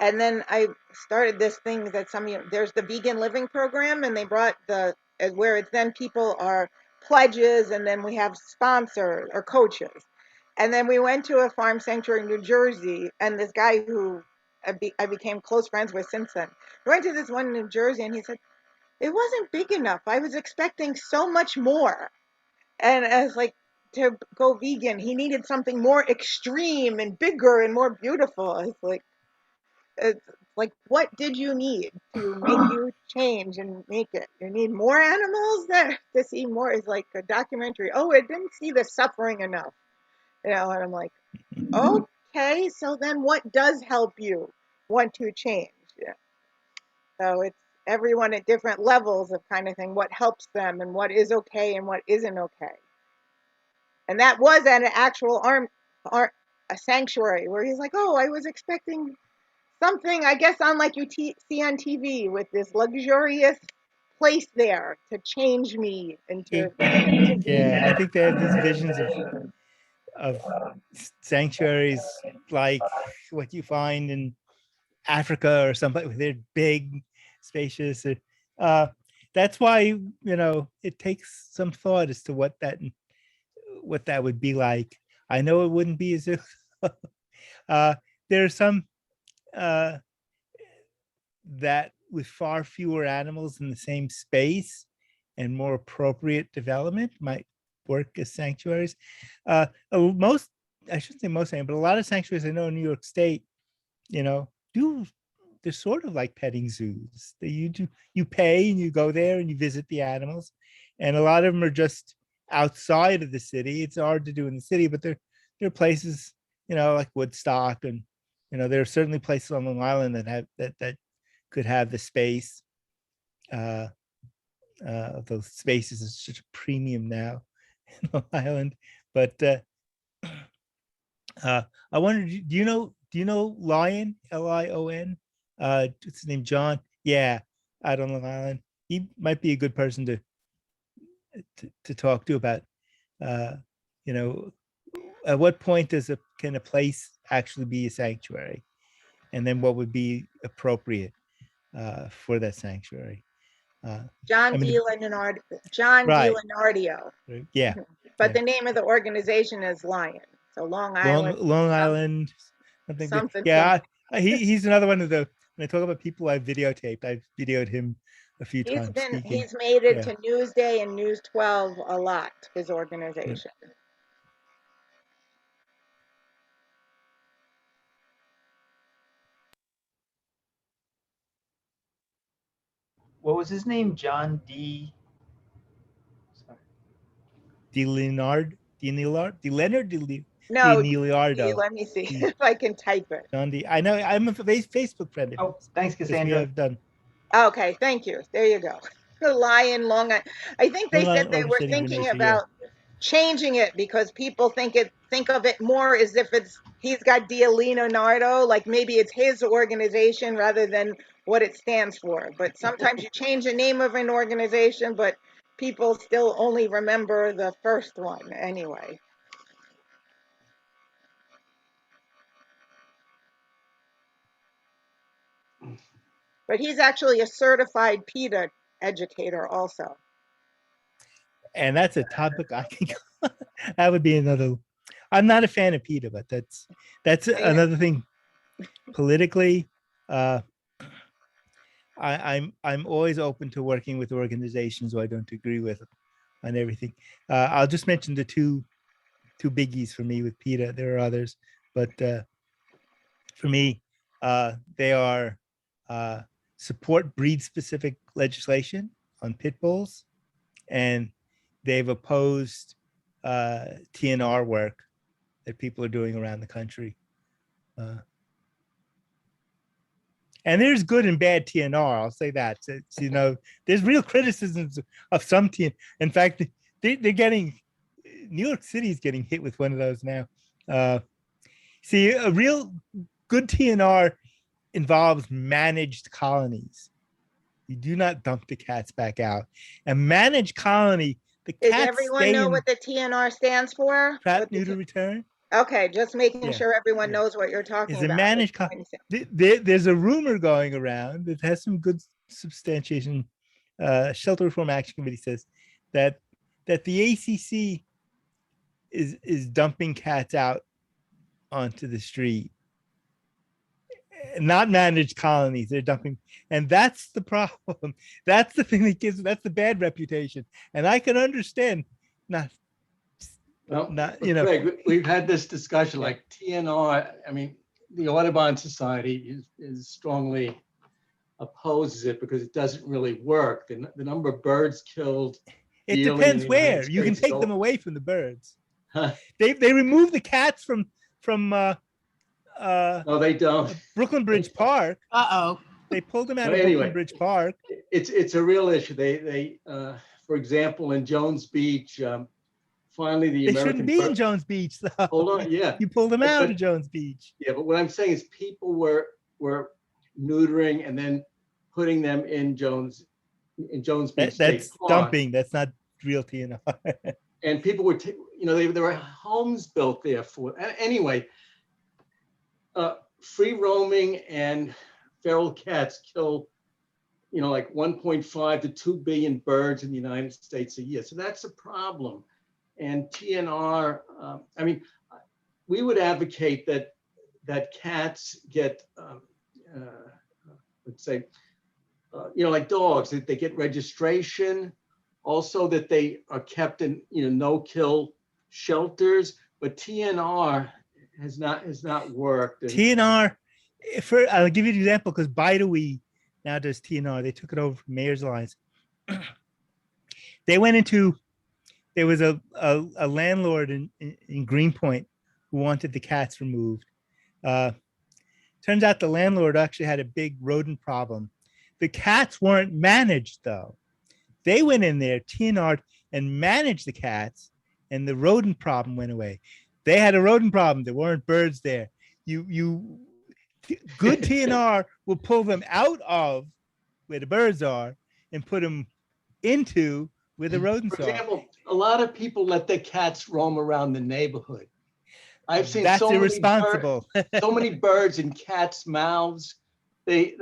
And then I started this thing that there's the vegan living program, and they brought where it's then people are pledges, and then we have sponsors or coaches. And then we went to a farm sanctuary in New Jersey, and this guy who I became close friends with since then. We went to this one in New Jersey, and he said, it wasn't big enough. I was expecting so much more. And I was like, to go vegan, he needed something more extreme and bigger and more beautiful. It's like, what did you need to make you change and make it? You need more animals there to see more. Is like a documentary. Oh, it didn't see the suffering enough. And I'm like, okay, so then what does help you want to change? Yeah. So it's everyone at different levels of kind of thing, what helps them and what is okay and what isn't okay. And that was at an actual a sanctuary where he's like, oh, I was expecting something, I guess, on like you see on TV with this luxurious place there to change me into yeah, I think they have these visions of sanctuaries like what you find in Africa or something where they're big, spacious. That's why it takes some thought as to what that would be like. I know it wouldn't be as if there are some that with far fewer animals in the same space and more appropriate development might work as sanctuaries. Most, I shouldn't say most, but a lot of sanctuaries I know in New York State, they're sort of like petting zoos. You pay and you go there and you visit the animals, and a lot of them are just outside of the city. It's hard to do in the city, but there are places, like Woodstock, and there are certainly places on Long Island that have that could have the space. Those spaces is such a premium now in Long Island. But I wondered, do you know Lion, Lion? What's his name, John? Yeah, out on Long Island. He might be a good person to talk to about, at what point can a place actually be a sanctuary, and then what would be appropriate for that sanctuary. John I mean, right. DiLeonardo. Yeah. But Yeah. the name of the organization is Lion. So Long Island. Long Island. Something. Yeah. He's another one of the, when I talk about people I've videotaped, I've videoed him a few times speaking. He's made it to Newsday and News 12 a lot, his organization. what was his name? John D. Sorry. DeLeonard, No, let me see if I can type it. John D. I know, I'm a Facebook friend of Oh, his. thanks, Yes, Cassandra. we have done. Okay, thank you. There you go. The Lion Long Island. I think they said they were Orchestrating the thinking nature, about changing it because people think of it more as if he's got Dia Leonardo, like maybe it's his organization rather than what it stands for. But sometimes you change the name of an organization, but people still only remember the first one anyway. But he's actually a certified PETA educator also. And that's a topic I think that would be another. I'm not a fan of PETA, but that's another thing. Politically, I'm always open to working with organizations who I don't agree with on everything. I'll just mention the two biggies for me with PETA. There are others, but for me, they are support breed-specific legislation on pit bulls, and they've opposed TNR work that people are doing around the country. And there's good and bad TNR. I'll say that. It's, there's real criticisms of some TNR. In fact, they're getting, New York City is getting hit with one of those now. See, a real good TNR involves managed colonies. You do not dump the cats back out. A managed colony, the cats Does everyone know what the TNR stands for? Trap, neuter, return. Okay, just making sure everyone knows what you're talking about. Is a managed there's a rumor going around that has some good substantiation. Shelter Reform Action Committee says that the ACC is dumping cats out onto the street. Not managed colonies, they're dumping, and that's the problem. That's the thing that's the bad reputation. And I can understand Greg, we've had this discussion, like TNR. I mean, the Audubon Society is strongly opposes it because it doesn't really work. The number of birds killed. It depends where you can take them away from the birds. Huh? They remove the cats from no, they don't. Brooklyn Bridge Park. They pulled them out of Brooklyn Bridge Park. It's a real issue. They for example, in Jones Beach, finally the American. They shouldn't be in Jones Beach, though. Hold on, yeah. You pulled them out of Jones Beach. Yeah, but what I'm saying is people were neutering and then putting them in Jones Beach. That's dumping. That's not real TNR. And people were, there were homes built there for. Anyway, free roaming and feral cats kill, like 1.5 to 2 billion birds in the United States a year. So that's a problem. And TNR, I mean, we would advocate that cats get, let's say, like dogs, that they get registration, also that they are kept in, no-kill shelters. But TNR has not worked. TNR, I'll give you an example because Bidewee now does TNR. They took it over from Mayor's Alliance. They went into, there was a landlord in Greenpoint who wanted the cats removed. Turns out the landlord actually had a big rodent problem. The cats weren't managed though. They went in there, TNR'd, and managed the cats, and the rodent problem went away. They had a rodent problem. There weren't birds there. Good TNR will pull them out of where the birds are and put them into where the rodents are. For example, a lot of people let their cats roam around the neighborhood. I've seen that's irresponsible. So many birds in cats' mouths. Craig,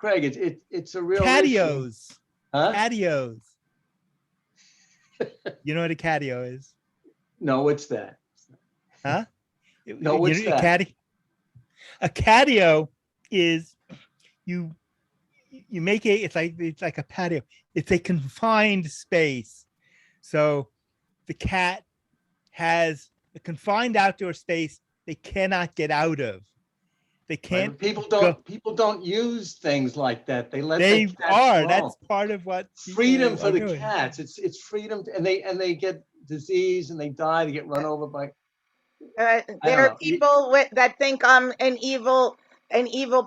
it's a real catios. Issue. Huh? Catios. You know what a catio is? No, what's that? Huh? No, what's that? A catio is you make it's like a patio. It's a confined space. So the cat has a confined outdoor space they cannot get out of. They Right? can't. People don't use things like that. They let They the cats are. roam. That's part of what Freedom people for are the doing. cats. It's freedom, and they get disease and they die. They get run over by. I There don't are know. people that think I'm an evil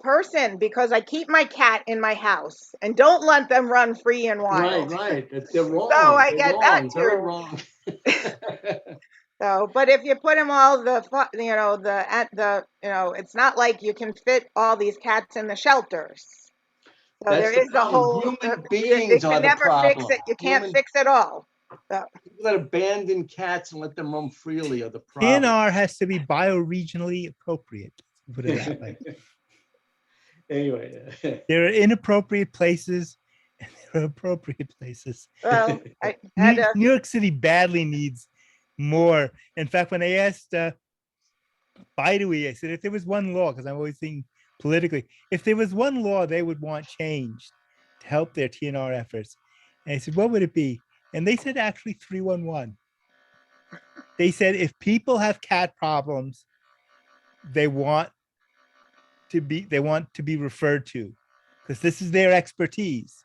person because I keep my cat in my house and don't let them run free and Right, wild. right. They're wrong. So I They're get that wrong. Very too. wrong. So, but if you put them all it's not like you can fit all these cats in the shelters. So That's there the is a problem. whole. Human You beings are can the never fix problem. it. You can't Human fix it all. So, people that abandon cats and let them roam freely are the problem. TNR has to be bioregionally appropriate. Put it that way. Anyway. There are inappropriate places and there are appropriate places. well, I had a. New York City badly needs more. In fact, when I asked Baidoui, I said, if there was one law, because I'm always thinking politically, if there was one law they would want changed to help their TNR efforts. And I said, what would it be? And they said, actually, 311. They said, if people have cat problems, they want to be referred to because this is their expertise.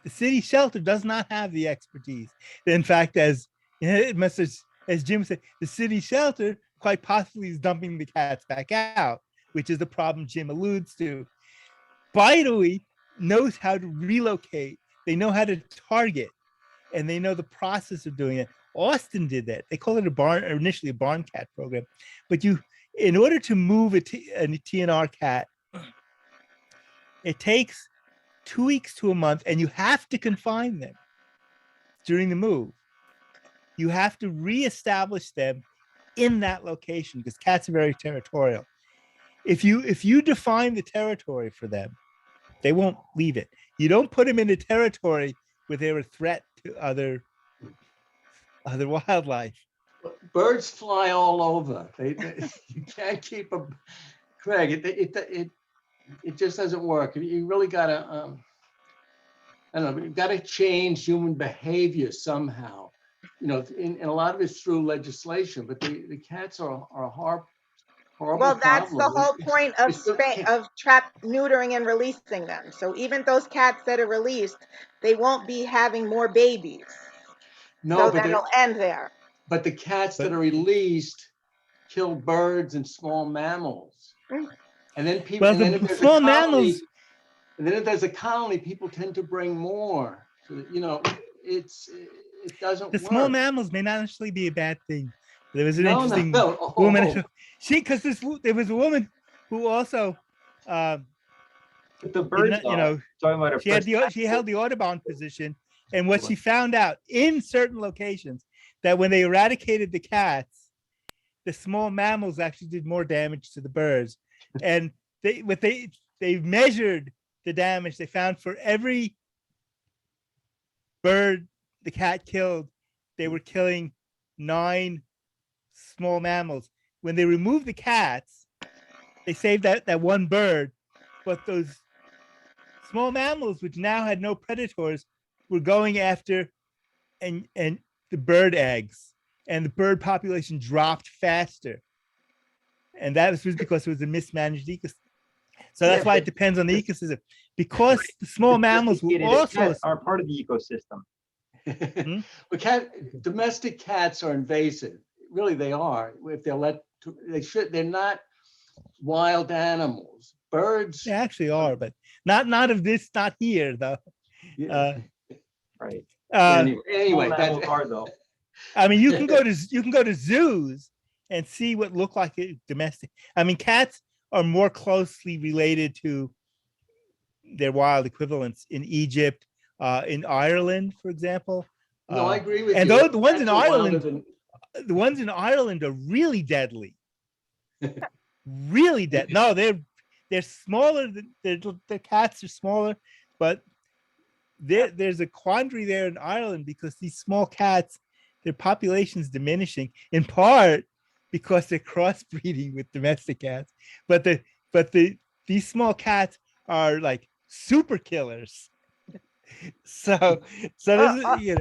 The city shelter does not have the expertise. In fact, as Jim said, the city shelter quite possibly is dumping the cats back out, which is the problem Jim alludes to. Baidoui knows how to relocate. They know how to target, and they know the process of doing it. Austin did that. They call it initially a barn cat program, but in order to move a TNR cat, it takes 2 weeks to a month, and you have to confine them during the move. You have to reestablish them in that location because cats are very territorial. If you define the territory for them, they won't leave it. You don't put them in a territory where they're a threat to other wildlife. Birds fly all over. You can't keep them. Craig, it just doesn't work. You really gotta, I don't know, you've got to change human behavior somehow. And a lot of it's through legislation, but the cats are a horrible Well, that's the problem. whole point of trap neutering and releasing them. So even those cats that are released, they won't be having more babies. No, so that'll end there. But the cats that are released kill birds and small mammals. And then people, well, and then if there's small a colony, mammals. And then if there's a colony, people tend to bring more. So it doesn't The work. small mammals may not actually be a bad thing. There was an interesting woman. Because there was a woman who also, But the birds, talking about she held the Audubon position, and what she found out in certain locations that when they eradicated the cats, the small mammals actually did more damage to the birds, and they measured the damage. They found for every bird the cat killed, they were killing 9 small mammals. When they removed the cats, they saved that one bird, but those small mammals, which now had no predators, were going after and the bird eggs, and the bird population dropped faster. And that was because it was a mismanaged ecosystem. So that's why it depends on the ecosystem. Because the small mammals will also are part of the ecosystem. Domestic cats are invasive. Really, they are. If they're not wild animals. Birds. They actually are, but not here though. Yeah. Right. Anyway, that's though. I mean, you can go to zoos and see what look like domestic. I mean, cats are more closely related to their wild equivalents in Egypt, in Ireland, for example. No, I agree with and you. And the ones in Ireland are really deadly. Really dead. No, they're smaller. The cats are smaller, but there's a quandary there in Ireland because these small cats, their population is diminishing in part because they're crossbreeding with domestic cats. But these small cats are like super killers. So this is, Yeah.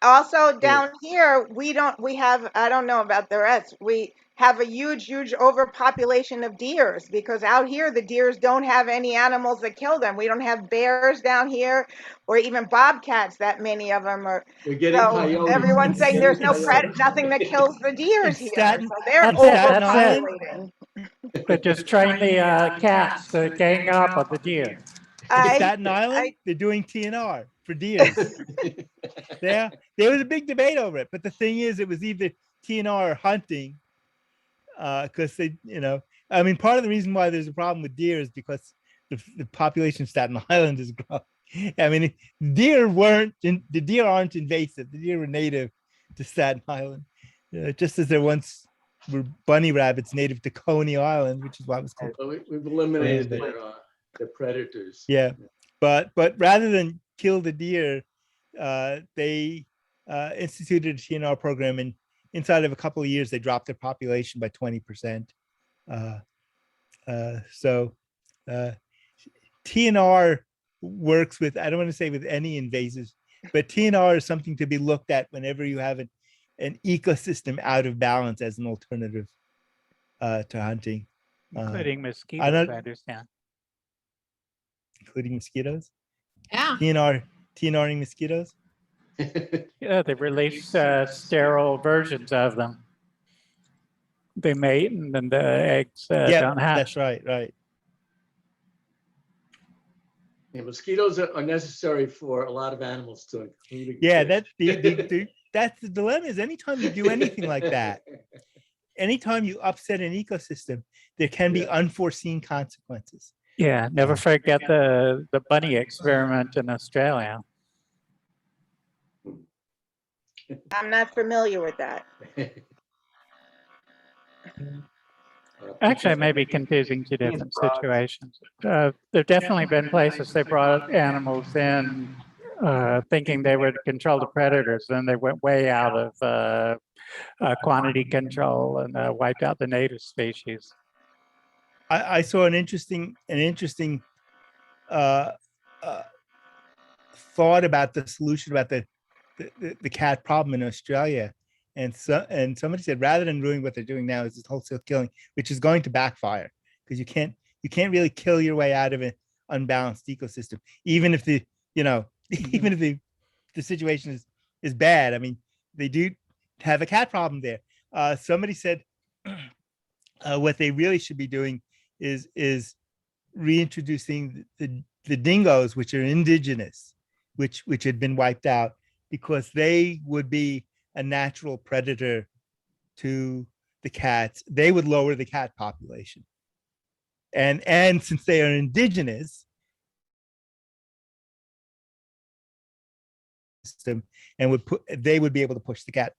Also down here, we have, I don't know about the rest, we have a huge overpopulation of deers, because out here the deers don't have any animals that kill them. We don't have bears down here, or even bobcats, that many of them are. We're getting So coyotes. everyone's saying We're there's getting no coyotes. nothing that kills the deers here. Staten- So they're That's it, that's it. overpopulating. But just train the cats to gang up on the deer. in Staten Island, they're doing TNR for deers. There was a big debate over it, but the thing is, it was either TNR or hunting, because they, I mean, part of the reason why there's a problem with deer is because the population of Staten Island is growing. I mean, the deer aren't invasive. The deer were native to Staten Island, just as there once were bunny rabbits native to Coney Island, which is why it was called. But we've eliminated their predators. Yeah, but rather than kill the deer, they instituted a TNR program, and inside of a couple of years, they dropped their population by 20%. So TNR works with, I don't want to say with any invasives, but TNR is something to be looked at whenever you have an ecosystem out of balance as an alternative to hunting. Including mosquitoes, I understand. Including mosquitoes? Yeah. TNRing mosquitoes? Yeah, they release sterile versions of them. They mate and then the eggs don't hatch. That's right. Yeah, mosquitoes are necessary for a lot of animals too, including fish. That's the dilemma, is anytime you do anything like that, anytime you upset an ecosystem, there can be unforeseen consequences. Yeah, never forget the bunny experiment in Australia. I'm not familiar with that. Actually, I may be confusing two different situations. There have definitely been places they brought animals in thinking they would control the predators, then they went way out of quantity control and wiped out the native species. I saw an interesting thought about the solution about the cat problem in Australia. And somebody said, rather than doing what they're doing now, is this wholesale killing, which is going to backfire, because you can't really kill your way out of an unbalanced ecosystem, even if the even if the situation is bad. I mean, they do have a cat problem there. Somebody said what they really should be doing is reintroducing the dingoes, which are indigenous, which had been wiped out, because they would be a natural predator to the cats. They would lower the cat population, and since they are indigenous, and they would be able to push the cat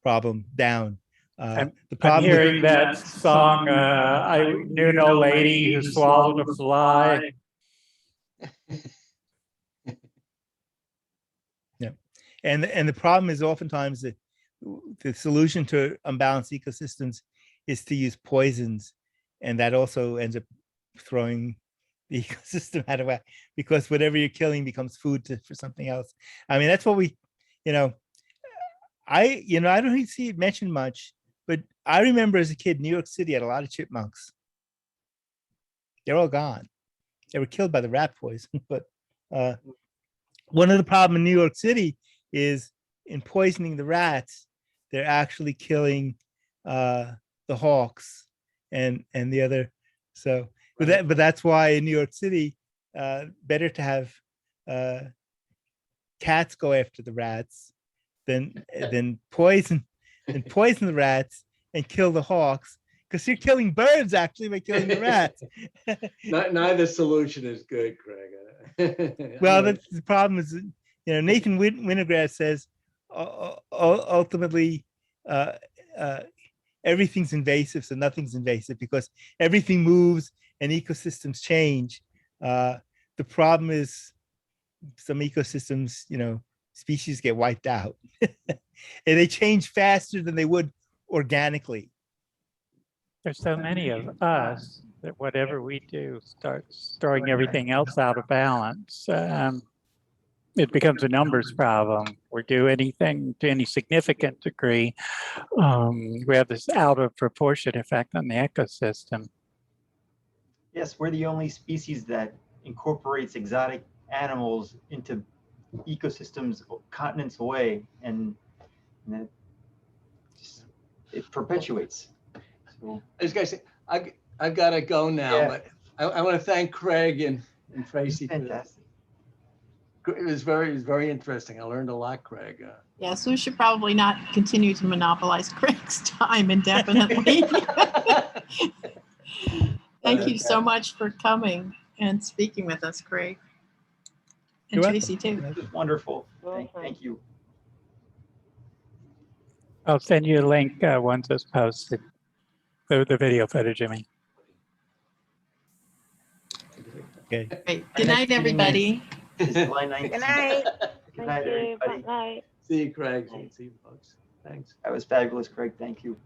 problem down. The problem, I'm hearing that song, I knew no lady who swallowed a fly. Yeah, and the problem is oftentimes that the solution to unbalanced ecosystems is to use poisons, and that also ends up throwing the ecosystem out of whack, because whatever you're killing becomes food for something else. I mean, that's what I don't really see it mentioned much, but I remember as a kid, New York City had a lot of chipmunks. They're all gone. They were killed by the rat poison. But one of the problems in New York City is in poisoning the rats, they're actually killing the hawks and the other. So, but that's why in New York City, better to have cats go after the rats than poison the rats and kill the hawks, because you're killing birds actually by killing the rats. Neither solution is good, Craig. Well, that's the problem is, Nathan Winograd says ultimately everything's invasive, so nothing's invasive, because everything moves and ecosystems change. The problem is some ecosystems, species get wiped out and they change faster than they would organically. There's so many of us that whatever we do starts throwing everything else out of balance. it becomes a numbers problem. We do anything to any significant degree, we have this out of proportion effect on the ecosystem. Yes, we're the only species that incorporates exotic animals into ecosystems continents away, and it, it perpetuates. So, I was gonna say, I've got to go now, Yeah. but I want to thank Craig and Tracy for that. fantastic. It was very interesting. I learned a lot, Craig. Yes, we should probably not continue to monopolize Craig's time indefinitely. Thank you so much for coming and speaking with us, Craig. And You're Tracy too. It was wonderful. Thank you. I'll send you a link once it's posted, the video footage, I mean. Okay. Great. Good night, everybody. It's July 19th. Good night. Good night, Thank you. everybody. Bye. See you, Craig. See you, folks. Thanks. That was fabulous, Craig. Thank you.